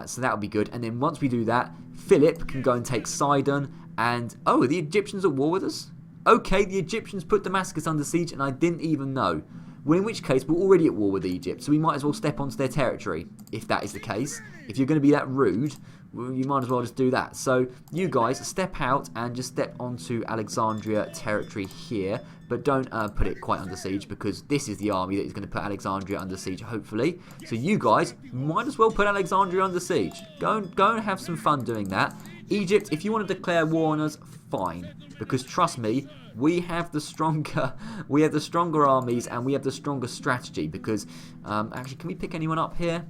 So that'll be good. And then once we do that, Philip can go and take Sidon. And, oh, are the Egyptians at war with us? Okay, the Egyptians put Damascus under siege, and I didn't even know. Well, in which case, we're already at war with Egypt, so we might as well step onto their territory, if that is the case. If you're going to be that rude, well, you might as well just do that. So, you guys, step out and just step onto Alexandria territory here, but don't put it quite under siege, because this is the army that is going to put Alexandria under siege, hopefully. So, you guys might as well put Alexandria under siege. Go and have some fun doing that. Egypt, if you want to declare war on us, fine, because trust me, we have the stronger armies, and we have the stronger strategy. Because actually, can we pick anyone up here?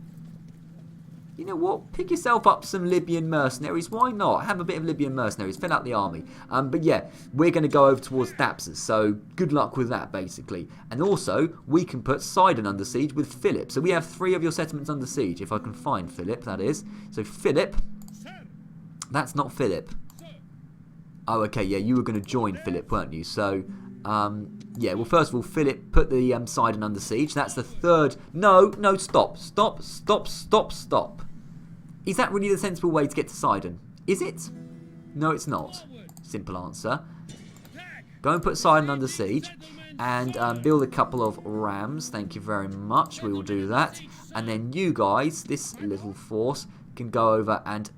You know what? Pick yourself up some Libyan mercenaries. Why not? Have a bit of Libyan mercenaries. Fill out the army. But yeah, we're going to go over towards Thapsus. So good luck with that, basically. And also, we can put Sidon under siege with Philip. So we have 3 of your settlements under siege. If I can find Philip, that is. So Philip. That's not Philip. Oh, okay, yeah, you were going to join Philip, weren't you? So, yeah, well, first of all, Philip put the Sidon under siege. That's the 3rd. No, stop. Is that really the sensible way to get to Sidon? Is it? No, it's not. Simple answer. Go and put Sidon under siege. And build a couple of rams. Thank you very much. We will do that. And then you guys, this little force, can go over and...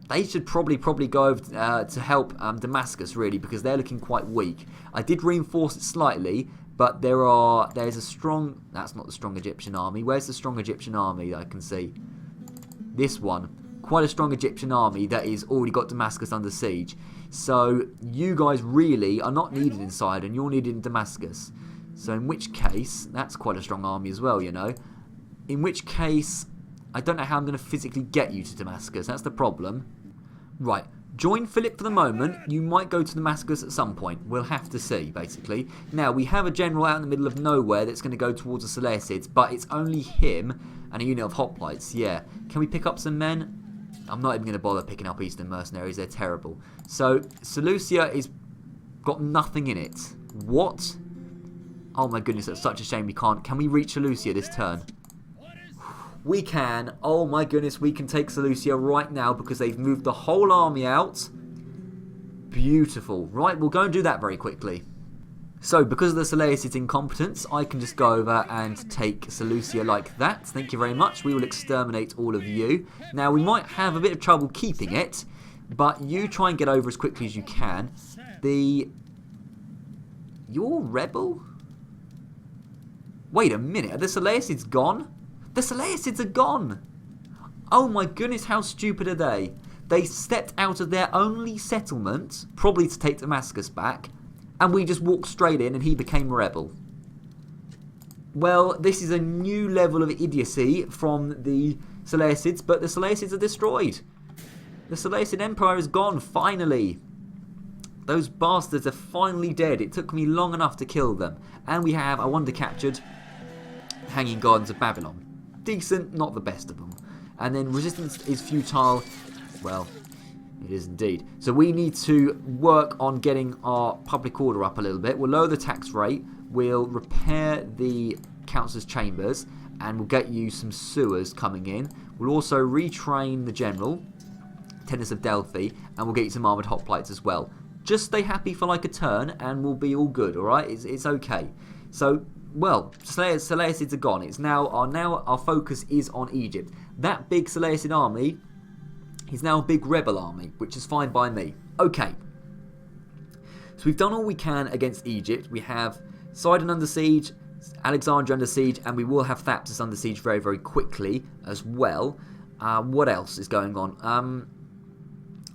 They should probably go over to help Damascus, really, because they're looking quite weak. I did reinforce it slightly, but there's a strong... That's not the strong Egyptian army. Where's the strong Egyptian army that I can see? This one. Quite a strong Egyptian army that is already got Damascus under siege. So you guys really are not needed in Sidon. You're needed in Damascus. So in which case... That's quite a strong army as well, you know. In which case... I don't know how I'm going to physically get you to Damascus. That's the problem. Right. Join Philip for the moment. You might go to Damascus at some point. We'll have to see, basically. Now, we have a general out in the middle of nowhere that's going to go towards the Seleucids, but it's only him and a unit of hoplites. Yeah. Can we pick up some men? I'm not even going to bother picking up Eastern mercenaries. They're terrible. So, Seleucia is got nothing in it. What? Oh my goodness, that's such a shame we can't. Can we reach Seleucia this turn? We can. Oh my goodness, we can take Seleucia right now because they've moved the whole army out. Beautiful. Right, we'll go and do that very quickly. So, because of the Seleucids' incompetence, I can just go over and take Seleucia like that. Thank you very much. We will exterminate all of you. Now, we might have a bit of trouble keeping it, But you try and get over as quickly as you can. You're rebel? Wait a minute, are the Seleucids gone? The Seleucids are gone! Oh my goodness, how stupid are they? They stepped out of their only settlement, probably to take Damascus back, and we just walked straight in and he became a rebel. Well, this is a new level of idiocy from the Seleucids, but the Seleucids are destroyed. The Seleucid Empire is gone, finally. Those bastards are finally dead. It took me long enough to kill them. And we have a wonder captured, Hanging Gardens of Babylon. Decent, not the best of them. And then resistance is futile. Well, it is indeed. So we need to work on getting our public order up a little bit. We'll lower the tax rate. We'll repair the councillor's chambers. And we'll get you some sewers coming in. We'll also retrain the general, Tennis of Delphi. And we'll get you some armoured hoplites as well. Just stay happy for like a turn and we'll be all good, alright? It's okay. So, well, Seleucids are gone. It's now our focus is on Egypt. That big Seleucid army is now a big rebel army, which is fine by me. Okay. So we've done all we can against Egypt. We have Sidon under siege, Alexandria under siege, and we will have Thapsus under siege very, very quickly as well. What else is going on?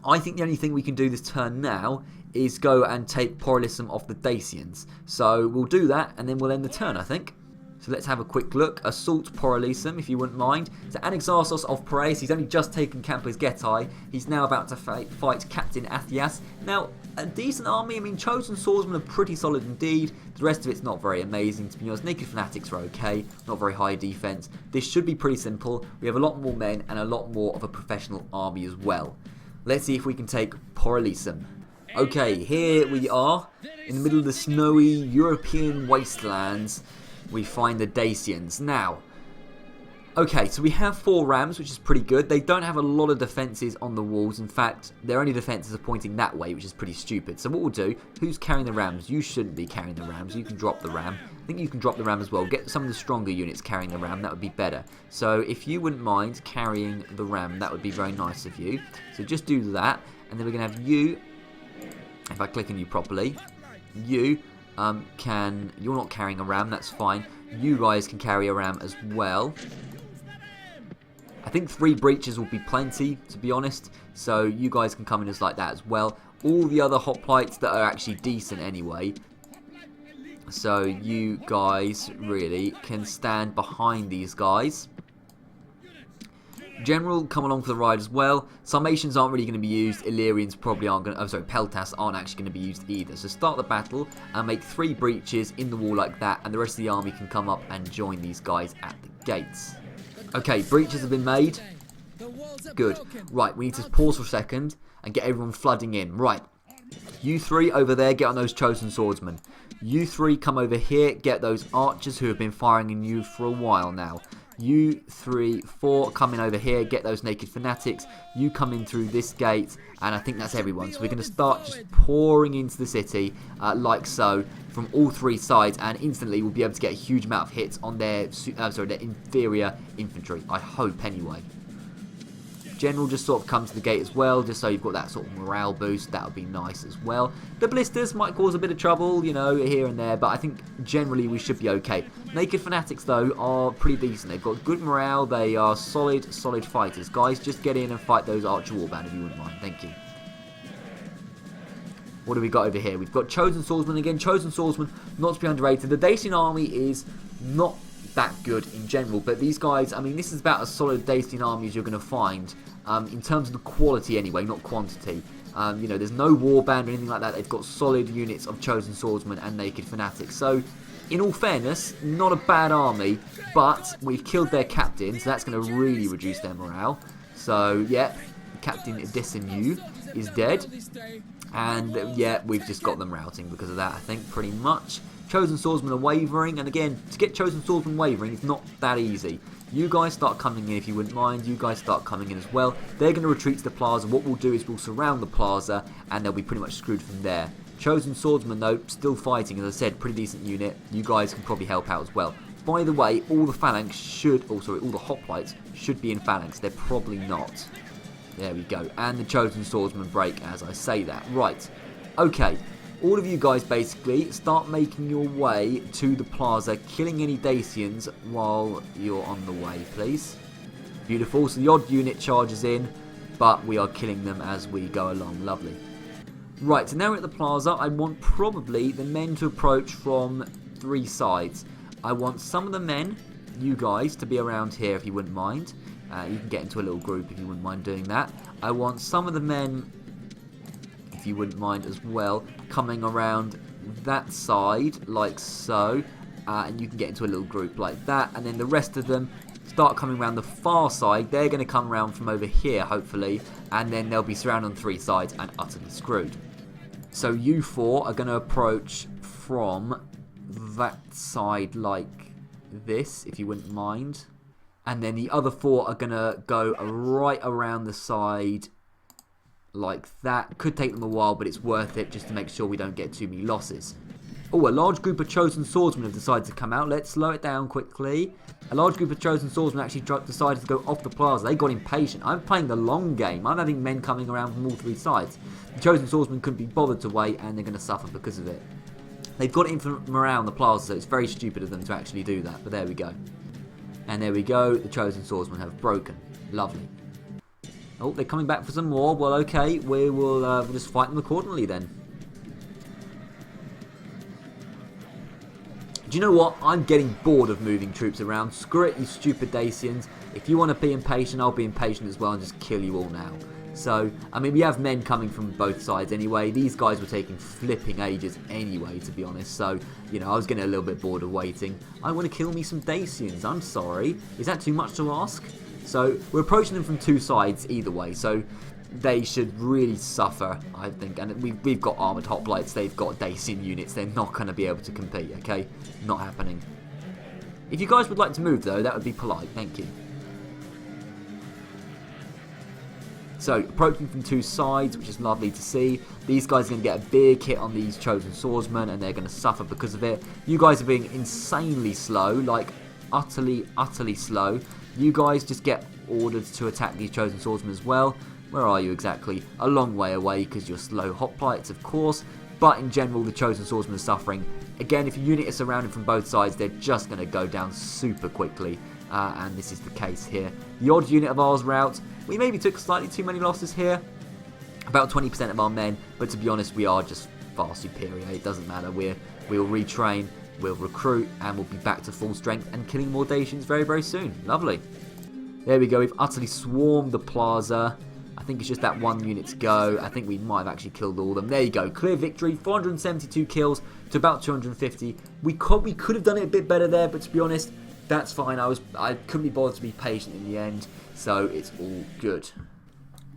I think the only thing we can do this turn now is go and take Porolissum off the Dacians. So we'll do that and then we'll end the turn, I think. So let's have a quick look. Assault Porolissum, if you wouldn't mind. So Anaxarchos of Piraeus, he's only just taken Campus Getae. He's now about to fight Captain Athias. Now, a decent army. I mean, Chosen Swordsmen are pretty solid indeed. The rest of it's not very amazing, to be honest. Naked Fanatics are okay. Not very high defense. This should be pretty simple. We have a lot more men and a lot more of a professional army as well. Let's see if we can take Porolissum. Okay, here we are, in the middle of the snowy European wastelands. We find the Dacians. Now, okay, so we have 4 rams, which is pretty good. They don't have a lot of defences on the walls. In fact, their only defences are pointing that way, which is pretty stupid. So what we'll do, who's carrying the rams? You shouldn't be carrying the rams. You can drop the ram. I think you can drop the ram as well. Get some of the stronger units carrying the ram. That would be better. So if you wouldn't mind carrying the ram, that would be very nice of you. So just do that. And then we're going to have you. If I click on you properly, you you're not carrying a ram, that's fine. You guys can carry a ram as well. I think 3 breaches will be plenty, to be honest. So you guys can come in as like that as well. All the other hoplites that are actually decent anyway. So you guys really can stand behind these guys. General, come along for the ride as well. Sarmatians aren't really going to be used. Illyrians probably aren't going to... Oh, sorry, Peltas aren't actually going to be used either. So start the battle and make 3 breaches in the wall like that. And the rest of the army can come up and join these guys at the gates. Okay, breaches have been made. Good. Right, we need to pause for a second and get everyone flooding in. Right. You 3 over there, get on those Chosen Swordsmen. You 3 come over here, get those archers who have been firing in you for a while now. You 3, 4 come in over here, get those Naked Fanatics. You come in through this gate, and I think that's everyone. So we're going to start just pouring into the city like so from all 3 sides, and instantly we'll be able to get a huge amount of hits on their inferior infantry. I hope anyway. General just sort of come to the gate as well, just so you've got that sort of morale boost. That would be nice as well. The blisters might cause a bit of trouble, you know, here and there, but I think generally we should be okay. Naked Fanatics, though, are pretty decent. They've got good morale. They are solid fighters. Guys, just get in and fight those Archer Warband if you wouldn't mind. Thank you. What do we got over here? We've got Chosen Swordsman again. Chosen Swordsman, not to be underrated. The Dacian army is not that good in general, but these guys, I mean, this is about as solid Dacian army as you're going to find in terms of the quality anyway, not quantity. You know, there's no warband or anything like that. They've got solid units of Chosen Swordsmen and Naked Fanatics. So, in all fairness, not a bad army, but we've killed their captain, so that's going to really reduce their morale. So, yeah, Captain Desenu is dead. And, yeah, we've just got them routing because of that, I think, pretty much. Chosen Swordsmen are wavering, and again, to get Chosen Swordsmen wavering, it's not that easy. You guys start coming in if you wouldn't mind. You guys start coming in as well. They're going to retreat to the plaza. What we'll do is we'll surround the plaza, and they'll be pretty much screwed from there. Chosen Swordsmen, though, still fighting. As I said, pretty decent unit. You guys can probably help out as well. By the way, all the phalanx should... Oh, sorry, all the hoplites should be in phalanx. They're probably not. There we go. And the chosen swordsmen break as I say that. Right. Okay. All of you guys basically start making your way to the plaza, killing any Dacians while you're on the way, please. Beautiful. So the odd unit charges in, but we are killing them as we go along. Lovely. Right, so now we're at the plaza. I want probably the men to approach from 3 sides. I want some of the men, you guys, to be around here if you wouldn't mind. You can get into a little group if you wouldn't mind doing that. I want some of the men, if you wouldn't mind as well, coming around that side, like so. And you can get into a little group like that. And then the rest of them start coming around the far side. They're going to come around from over here, hopefully. And then they'll be surrounded on 3 sides and utterly screwed. So you 4 are going to approach from that side like this, if you wouldn't mind. And then the other 4 are going to go right around the side like that. Could take them a while, but it's worth it just to make sure we don't get too many losses. Oh, a large group of chosen swordsmen have decided to come out. Let's slow it down quickly. A large group of chosen swordsmen actually decided to go off the plaza. They got impatient. I'm playing the long game. I'm having men coming around from all 3 sides. The chosen swordsmen couldn't be bothered to wait, and they're going to suffer because of it. They've got in from around the plaza, so it's very stupid of them to actually do that. But there we go. And there we go. The chosen swordsmen have broken. Lovely. Oh, they're coming back for some more. Well, okay. We will we'll just fight them accordingly then. Do you know what? I'm getting bored of moving troops around. Screw it, you stupid Dacians. If you want to be impatient, I'll be impatient as well and just kill you all now. So, I mean, we have men coming from both sides anyway. These guys were taking flipping ages anyway, to be honest. So, you know, I was getting a little bit bored of waiting. I want to kill me some Dacians. I'm sorry. Is that too much to ask? So, we're approaching them from 2 sides either way. So, they should really suffer, I think. And we've got armoured hoplites. They've got Dacian units. They're not going to be able to compete, okay? Not happening. If you guys would like to move, though, that would be polite. Thank you. So, approaching from 2 sides, which is lovely to see. These guys are going to get a big hit on these chosen swordsmen, and they're going to suffer because of it. You guys are being insanely slow, like utterly, utterly slow. You guys just get ordered to attack these chosen swordsmen as well. Where are you exactly? A long way away because you're slow hoplites, of course. But in general, the chosen swordsmen are suffering. Again, if your unit is surrounded from both sides, they're just going to go down super quickly. And this is the case here. The odd unit of ours route. We maybe took slightly too many losses here. About 20% of our men. But to be honest, we are just far superior. It doesn't matter. We'll retrain, we'll recruit, and we'll be back to full strength and killing more Dacians very, very soon. Lovely. There we go. We've utterly swarmed the plaza. I think it's just that 1 unit to go. I think we might have actually killed all of them. There you go. Clear victory. 472 kills to about 250. We could have done it a bit better there, but to be honest, that's fine. I couldn't be bothered to be patient in the end, so it's all good.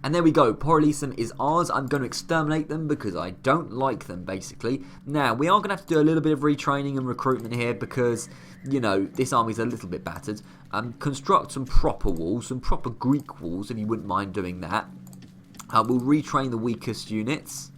And there we go. Porolissum is ours. I'm going to exterminate them because I don't like them, basically. Now, we are going to have to do a little bit of retraining and recruitment here because, you know, this army's a little bit battered. Construct some proper walls, some proper Greek walls, if you wouldn't mind doing that. We'll retrain the weakest units,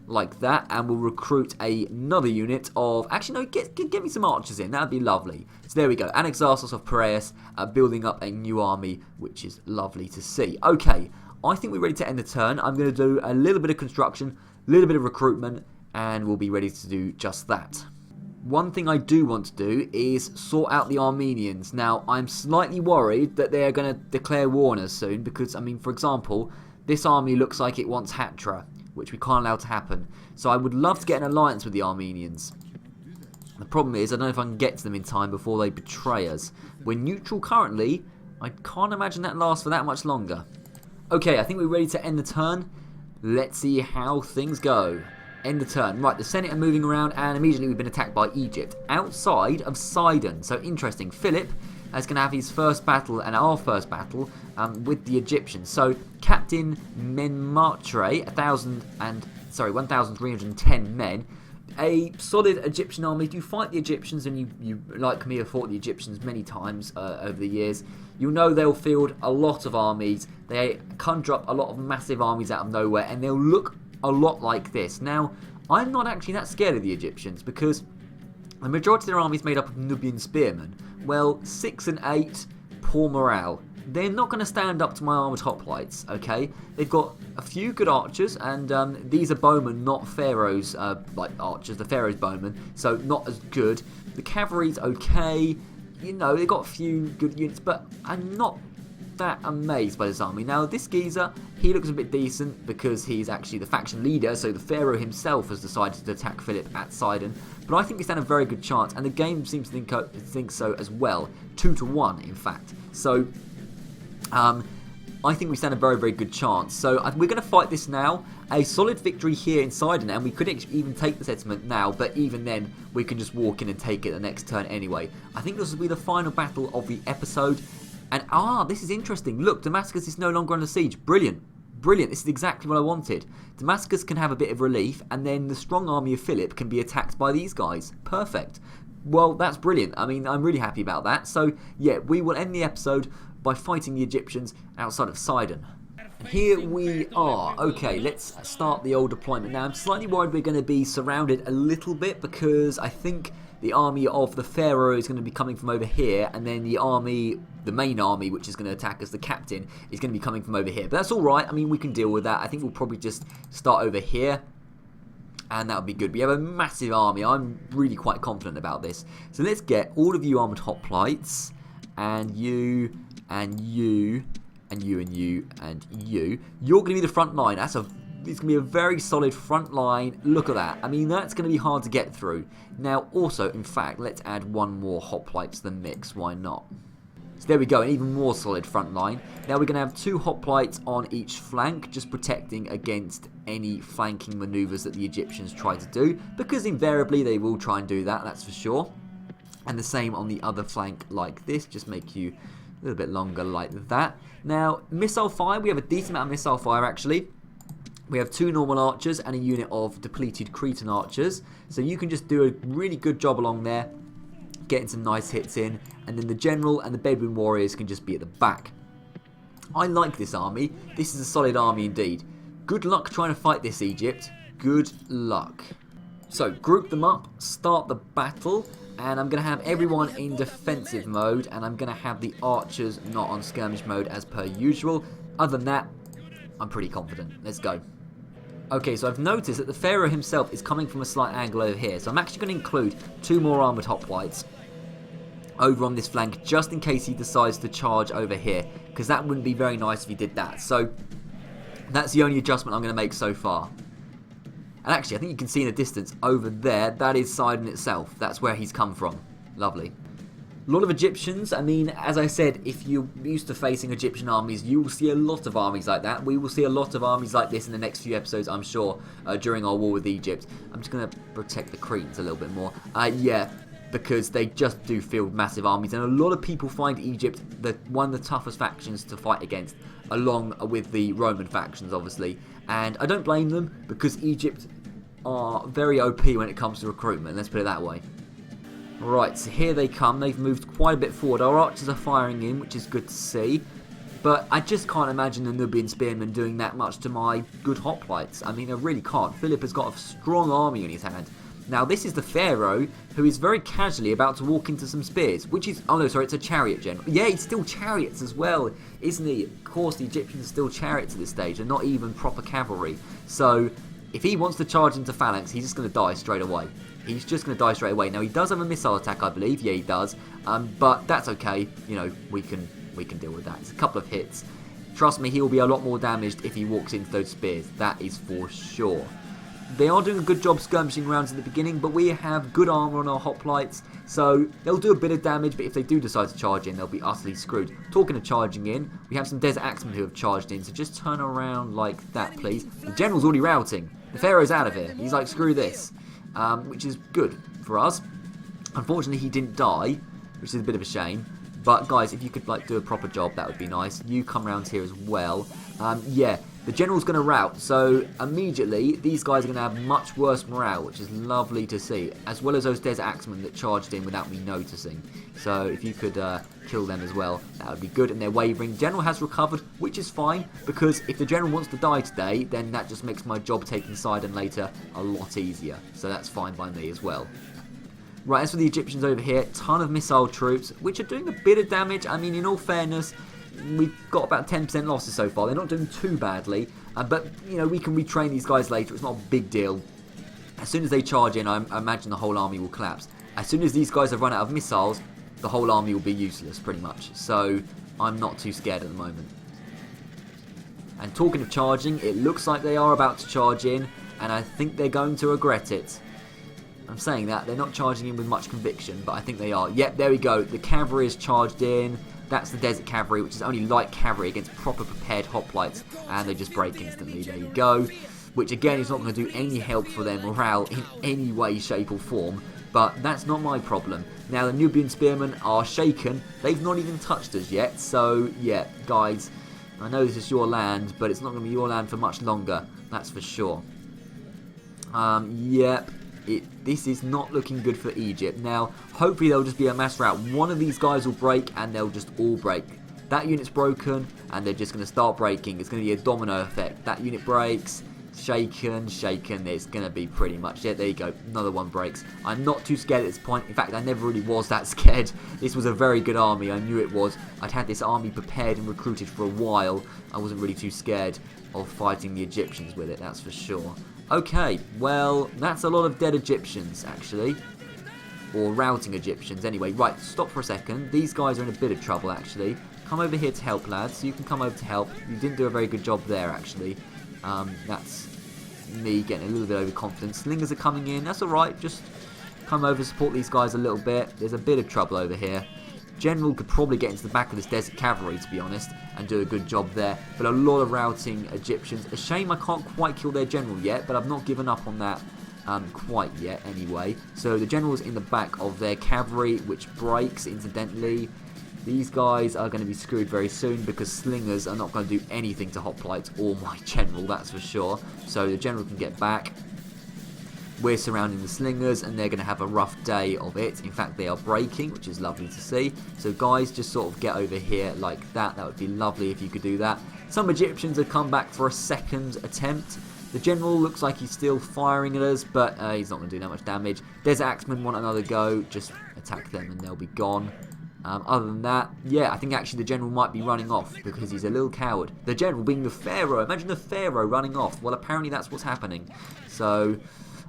like that, and we'll recruit another unit of... Actually, no, get me some archers in. That'd be lovely. So there we go. Anaxarchos of Piraeus building up a new army, which is lovely to see. Okay. I think we're ready to end the turn. I'm going to do a little bit of construction, a little bit of recruitment, and we'll be ready to do just that. One thing I do want to do is sort out the Armenians. Now, I'm slightly worried that they're going to declare war on us soon because, I mean, for example, this army looks like it wants Hatra, which we can't allow to happen. So I would love to get an alliance with the Armenians. The problem is, I don't know if I can get to them in time before they betray us. We're neutral currently. I can't imagine that lasts for that much longer. Okay, I think we're ready to end the turn. Let's see how things go. End the turn. Right, the Senate are moving around and immediately we've been attacked by Egypt. Outside of Sidon. So interesting. Philip is going to have his first battle and our first battle with the Egyptians. So Captain Menmatre, 1,310 men. A solid Egyptian army. If you fight the Egyptians, and you like me have fought the Egyptians many times over the years, you'll know they'll field a lot of armies. They conjure up a lot of massive armies out of nowhere, and they'll look a lot like this. Now, I'm not actually that scared of the Egyptians because the majority of their army is made up of Nubian spearmen. Well, 6 and 8, poor morale. they're not going to stand up to my armoured hoplites, okay? They've got a few good archers, and these are bowmen, not pharaohs, like archers, the pharaoh's bowmen, so not as good. The cavalry's okay, you know, they've got a few good units, but I'm not that amazed by this army. Now, this geezer, he looks a bit decent because he's actually the faction leader, so the pharaoh himself has decided to attack Philip at Sidon, but I think we stand a very good chance, and the game seems to think so as well, 2-1 in fact. So I think we stand a very, very good chance. So we're going to fight this now. A solid victory here in Sidon, and we could even take the settlement now, but even then, we can just walk in and take it the next turn anyway. I think this will be the final battle of the episode. And, this is interesting. Look, Damascus is no longer under siege. Brilliant. Brilliant. This is exactly what I wanted. Damascus can have a bit of relief, and then the strong army of Philip can be attacked by these guys. Perfect. Well, that's brilliant. I mean, I'm really happy about that. So, yeah, we will end the episode by fighting the Egyptians outside of Sidon. And here we are. Okay, let's start the old deployment. Now, I'm slightly worried we're going to be surrounded a little bit because I think the army of the Pharaoh is going to be coming from over here, and then the main army, which is going to attack us, the captain, is going to be coming from over here. But that's alright, I mean, we can deal with that. I think we'll probably just start over here, and that would be good. We have a massive army. I'm really quite confident about this. So let's get all of you armoured hoplites, and you, and you, and you, and you, and you. You're going to be the front line. It's going to be a very solid front line. Look at that. I mean, that's going to be hard to get through. Now, also, in fact, let's add one more hoplite to the mix. Why not? So there we go, an even more solid front line. Now we're going to have 2 hoplites on each flank, just protecting against any flanking manoeuvres that the Egyptians try to do, because invariably they will try and do that, that's for sure. And the same on the other flank like this, just make you a little bit longer like that. Now, missile fire, we have a decent amount of missile fire actually. We have 2 normal archers and a unit of depleted Cretan archers. So you can just do a really good job along there, getting some nice hits in. And then the general and the Bedouin warriors can just be at the back. I like this army. This is a solid army indeed. Good luck trying to fight this, Egypt. Good luck. So, group them up, start the battle. And I'm going to have everyone in defensive mode. And I'm going to have the archers not on skirmish mode as per usual. Other than that, I'm pretty confident. Let's go. Okay, so I've noticed that the Pharaoh himself is coming from a slight angle over here. So I'm actually going to include 2 more armoured hoplites over on this flank, just in case he decides to charge over here. Because that wouldn't be very nice if he did that. So that's the only adjustment I'm going to make so far. And actually, I think you can see in the distance over there, that is Sidon itself. That's where he's come from. Lovely. A lot of Egyptians. I mean, as I said, if you're used to facing Egyptian armies, you will see a lot of armies like that. We will see a lot of armies like this in the next few episodes, I'm sure, during our war with Egypt. I'm just going to protect the Cretans a little bit more. Yeah, because they just do field massive armies. And a lot of people find Egypt one of the toughest factions to fight against, along with the Roman factions, obviously. And I don't blame them, because Egypt are very OP when it comes to recruitment, let's put it that way. Right, so here they come. They've moved quite a bit forward. Our archers are firing in, which is good to see. But I just can't imagine the Nubian spearmen doing that much to my good hoplites. I mean, I really can't. Philip has got a strong army in his hand. Now, this is the Pharaoh, who is very casually about to walk into some spears, which is... Oh, no, sorry, it's a chariot general. Yeah, he's still chariots as well, isn't he? Of course, the Egyptians are still chariots at this stage, and not even proper cavalry. So, if he wants to charge into phalanx, he's just going to die straight away. He's just going to die straight away. Now, he does have a missile attack, I believe. Yeah, he does. But that's okay. You know, we can deal with that. It's a couple of hits. Trust me, he will be a lot more damaged if he walks into those spears. That is for sure. They are doing a good job skirmishing rounds at the beginning, but we have good armour on our hoplites, so they'll do a bit of damage, but if they do decide to charge in, they'll be utterly screwed. Talking of charging in, we have some desert axemen who have charged in, so just turn around like that, please. The general's already routing. The Pharaoh's out of here. He's like, screw this. Which is good for us. Unfortunately, he didn't die, which is a bit of a shame. But guys, if you could like do a proper job, that would be nice. You come around here as well. Yeah, the general's going to rout, so immediately these guys are going to have much worse morale, which is lovely to see, as well as those desert axemen that charged in without me noticing. So if you could kill them as well, that would be good. And they're wavering. General has recovered, which is fine, because if the general wants to die today, then that just makes my job taking Sidon later a lot easier. So that's fine by me as well. Right, as for the Egyptians over here, ton of missile troops, which are doing a bit of damage. I mean, in all fairness, we've got about 10% losses so far. They're not doing too badly, but you know, we can retrain these guys later. It's not a big deal. As soon as they charge in, I imagine the whole army will collapse. As soon as these guys have run out of missiles, the whole army will be useless, pretty much. So I'm not too scared at the moment. And talking of charging, it looks like they are about to charge in, and I think they're going to regret it. I'm saying that, they're not charging in with much conviction, but I think they are. Yep, there we go. The cavalry is charged in. That's the desert cavalry, which is only light cavalry against proper prepared hoplites, and they just break instantly. There you go. Which again is not going to do any help for their morale in any way, shape or form. But that's not my problem. Now the Nubian spearmen are shaken. They've not even touched us yet. So yeah, guys, I know this is your land, but it's not going to be your land for much longer. That's for sure. Yep. This is not looking good for Egypt. Now, hopefully there'll just be a mass rout. One of these guys will break and they'll just all break. That unit's broken and they're just going to start breaking. It's going to be a domino effect. That unit breaks. Shaken. It's going to be pretty much it. There you go. Another one breaks. I'm not too scared at this point. In fact, I never really was that scared. This was a very good army. I knew it was. I'd had this army prepared and recruited for a while. I wasn't really too scared of fighting the Egyptians with it, that's for sure. Okay, well, that's a lot of dead Egyptians, actually. Or routing Egyptians. Anyway, right, stop for a second. These guys are in a bit of trouble, actually. Come over here to help, lads. You can come over to help. You didn't do a very good job there, actually. That's me getting a little bit overconfident. Slingers are coming in. That's alright. Just come over, support these guys a little bit. There's a bit of trouble over here. General could probably get into the back of this desert cavalry, to be honest, and do a good job there. But a lot of routing Egyptians. A shame I can't quite kill their general yet, but I've not given up on that quite yet anyway. So the general's in the back of their cavalry, which breaks, incidentally. These guys are going to be screwed very soon because slingers are not going to do anything to hoplites or my general, that's for sure. So the general can get back. We're surrounding the slingers and they're going to have a rough day of it. In fact, they are breaking, which is lovely to see. So guys, just sort of get over here like that. That would be lovely if you could do that. Some Egyptians have come back for a second attempt. The general looks like he's still firing at us, but he's not going to do that much damage. Desert Axemen want another go. Just attack them and they'll be gone. Other than that, yeah, I think actually the general might be running off because he's a little coward. The general being the pharaoh. Imagine the pharaoh running off. Well, apparently that's what's happening. So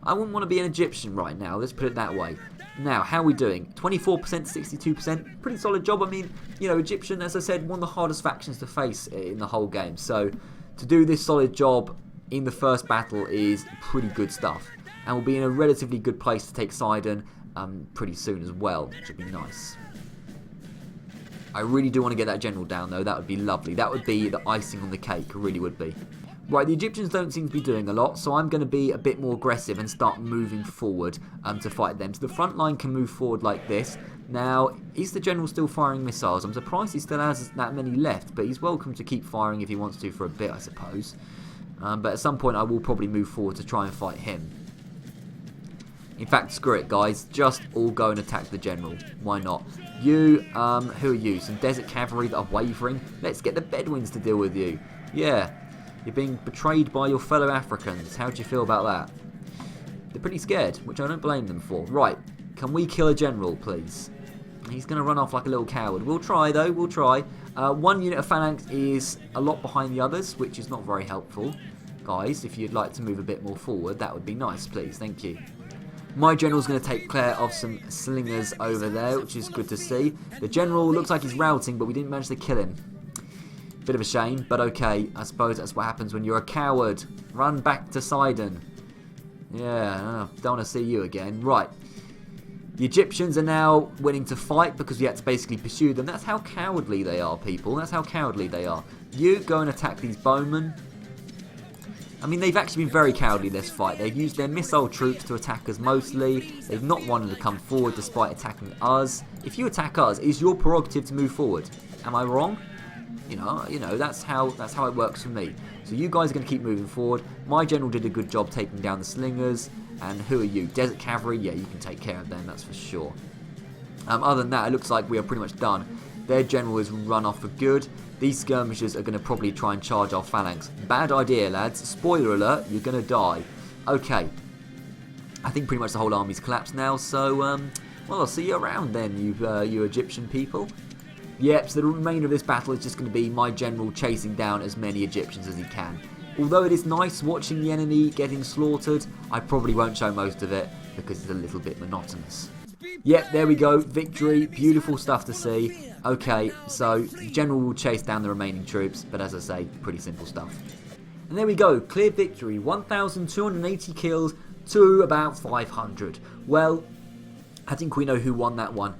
I wouldn't want to be an Egyptian right now. Let's put it that way. Now, how are we doing? 24% to 62%. Pretty solid job. I mean, you know, Egyptian, as I said, one of the hardest factions to face in the whole game. So to do this solid job in the first battle is pretty good stuff. And we'll be in a relatively good place to take Sidon pretty soon as well, which would be nice. I really do want to get that general down, though. That would be lovely. That would be the icing on the cake. It really would be. Right, the Egyptians don't seem to be doing a lot, so I'm going to be a bit more aggressive and start moving forward to fight them. So the front line can move forward like this. Now, is the general still firing missiles? I'm surprised he still has that many left, but he's welcome to keep firing if he wants to for a bit, I suppose. But at some point I will probably move forward to try and fight him. In fact, screw it, guys. Just all go and attack the general. Why not? You, who are you? Some desert cavalry that are wavering? Let's get the Bedouins to deal with you. Yeah. You're being betrayed by your fellow Africans. How do you feel about that? They're pretty scared, which I don't blame them for. Right, can we kill a general, please? He's going to run off like a little coward. We'll try, though. We'll try. One unit of phalanx is a lot behind the others, which is not very helpful. Guys, if you'd like to move a bit more forward, that would be nice, please. Thank you. My general's going to take care of some slingers over there, which is good to see. The general looks like he's routing, but we didn't manage to kill him. Bit of a shame, but okay. I suppose that's what happens when you're a coward. Run back to Sidon. Yeah, don't want to see you again. Right. The Egyptians are now willing to fight because we had to basically pursue them. That's how cowardly they are, people. That's how cowardly they are. You go and attack these bowmen. I mean, they've actually been very cowardly this fight. They've used their missile troops to attack us mostly. They've not wanted to come forward despite attacking us. If you attack us, it's your prerogative to move forward. Am I wrong? You know, that's how it works for me. So you guys are going to keep moving forward. My general did a good job taking down the slingers. And who are you? Desert cavalry? Yeah, you can take care of them, that's for sure. Other than that, it looks like we are pretty much done. Their general has run off for good. These skirmishers are going to probably try and charge our phalanx. Bad idea, lads. Spoiler alert, you're going to die. Okay. I think pretty much the whole army's collapsed now, so, well, I'll see you around then, you Egyptian people. Yep, so the remainder of this battle is just going to be my general chasing down as many Egyptians as he can. Although it is nice watching the enemy getting slaughtered, I probably won't show most of it because it's a little bit monotonous. Yep, there we go, victory, beautiful stuff to see. Okay, so the general will chase down the remaining troops, but as I say, pretty simple stuff. And there we go, clear victory, 1,280 kills to about 500. Well, I think we know who won that one.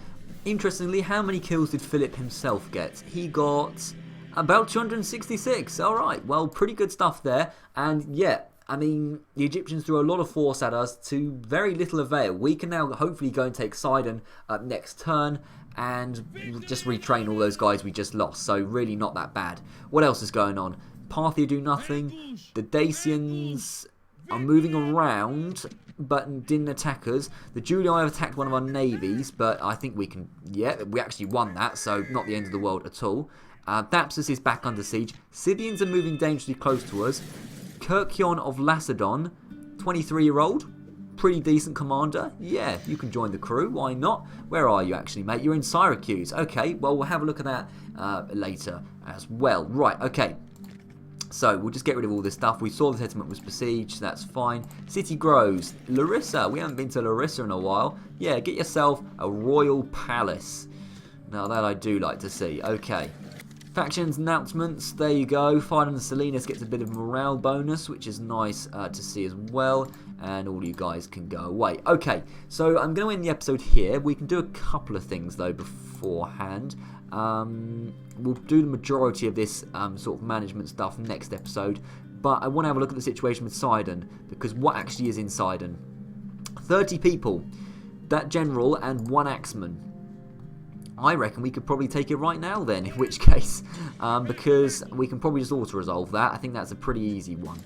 Interestingly, how many kills did Philip himself get? He got about 266. Alright, well, pretty good stuff there. And yeah, I mean, the Egyptians threw a lot of force at us to very little avail. We can now hopefully go and take Sidon next turn and just retrain all those guys we just lost. So really not that bad. What else is going on? Parthia do nothing. The Dacians are moving around but didn't attack us. The Julii have attacked one of our navies, but I think we can, yeah, we actually won that, so not the end of the world at all. Thapsus is back under siege. Scythians are moving dangerously close to us. Kirkion of Lacedaemon, 23-year-old, pretty decent commander. Yeah, you can join the crew, why not? Where are you actually, mate? You're in Syracuse. Okay, well, we'll have a look at that later as well. Right, okay. So, we'll just get rid of all this stuff. We saw the settlement was besieged, that's fine. City grows. Larissa, we haven't been to Larissa in a while. Yeah, get yourself a royal palace. Now, that I do like to see. Okay. Factions, announcements, there you go. Phidon and Selinus gets a bit of morale bonus, which is nice to see as well. And all you guys can go away. Okay, so I'm going to end the episode here. We can do a couple of things, though, beforehand. We'll do the majority of this sort of management stuff next episode, but I want to have a look at the situation with Sidon, because what actually is in Sidon? 30 people, that general and 1 axeman. I reckon we could probably take it right now then, in which case, because we can probably just auto-resolve that. I think that's a pretty easy one.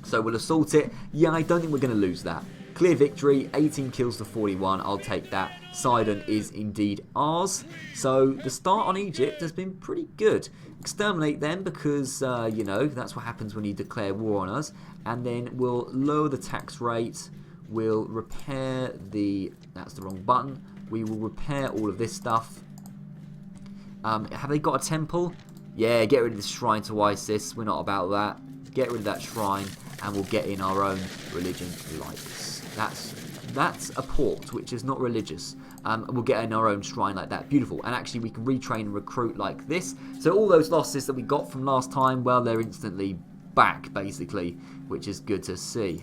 So we'll assault it. Yeah, I don't think we're going to lose that. Clear victory, 18 kills to 41, I'll take that. Sidon is indeed ours. So the start on Egypt has been pretty good. Exterminate them because, you know, that's what happens when you declare war on us. And then we'll lower the tax rate. We'll repair the... That's the wrong button. We will repair all of this stuff. Have they got a temple? Yeah, get rid of the shrine to Isis. We're not about that. Get rid of that shrine and we'll get in our own religion likes. That's a port which is not religious. We'll get in our own shrine like that. Beautiful. And actually we can retrain and recruit like this. So all those losses that we got from last time, well, they're instantly back basically, which is good to see.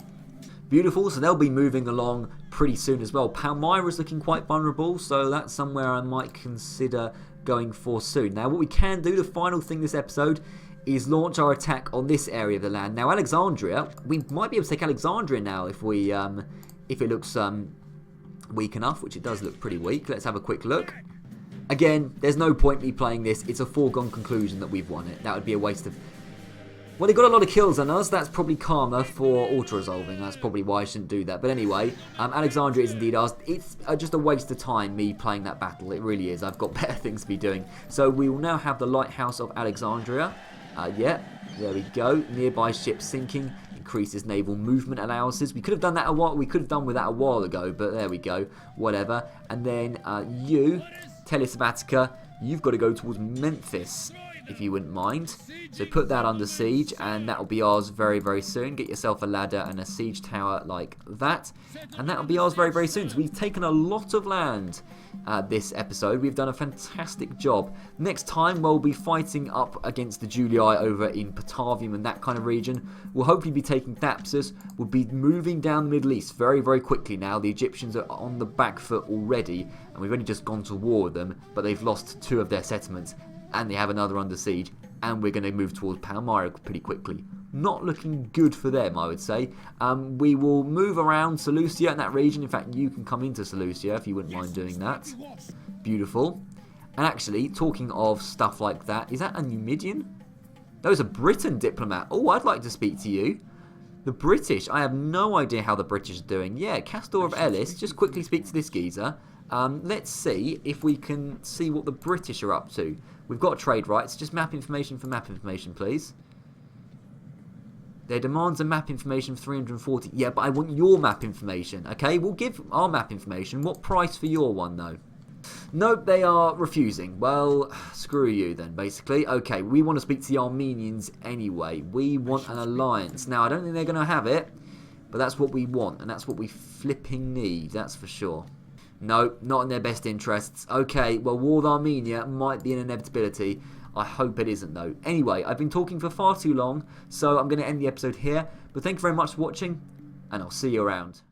Beautiful, so they'll be moving along pretty soon as well. Palmyra's looking quite vulnerable, so that's somewhere I might consider going for soon. Now what we can do, the final thing this episode, is launch our attack on this area of the land. Now Alexandria, we might be able to take Alexandria now if we, if it looks weak enough, which it does look pretty weak. Let's have a quick look. Again, there's no point me playing this. It's a foregone conclusion that we've won it. That would be a waste of... Well, they got a lot of kills on us. That's probably karma for auto-resolving. That's probably why I shouldn't do that. But anyway, Alexandria is indeed ours. It's just a waste of time, me playing that battle. It really is. I've got better things to be doing. So we will now have the Lighthouse of Alexandria. Yeah, there we go. Nearby ship sinking. Increases naval movement allowances. We could have done that a while. We could have done with that a while ago. But there we go. Whatever. And then you, Telesabatica, you've got to go towards Memphis, if you wouldn't mind. So put that under siege, and that'll be ours very, very soon. Get yourself a ladder and a siege tower like that, and that'll be ours very, very soon. So we've taken a lot of land this episode. We've done a fantastic job. Next time, we'll be fighting up against the Julii over in Batavia and that kind of region. We'll hopefully be taking Thapsus. We'll be moving down the Middle East very, very quickly now. The Egyptians are on the back foot already, and we've only just gone to war with them, but they've lost 2 of their settlements. And they have another under siege, and we're going to move towards Palmyra pretty quickly. Not looking good for them, I would say. We will move around Seleucia in that region. In fact, you can come into Seleucia if you wouldn't mind doing that. Beautiful. And actually, talking of stuff like that, is that a Numidian? That was a Briton diplomat. Oh, I'd like to speak to you. The British, I have no idea how the British are doing. Yeah, Castor of Ellis, just quickly speak to this geezer. Let's see if we can see what the British are up to. We've got trade rights. Just map information for map information, please. Their demands are map information for 340. Yeah, but I want your map information, okay? We'll give our map information. What price for your one, though? Nope, they are refusing. Well, screw you then, basically. Okay, we want to speak to the Armenians anyway. We want an alliance. Now, I don't think they're going to have it, but that's what we want, and that's what we flipping need, that's for sure. No, not in their best interests. Okay, well, war with Armenia might be an inevitability. I hope it isn't, though. Anyway, I've been talking for far too long, so I'm going to end the episode here. But thank you very much for watching, and I'll see you around.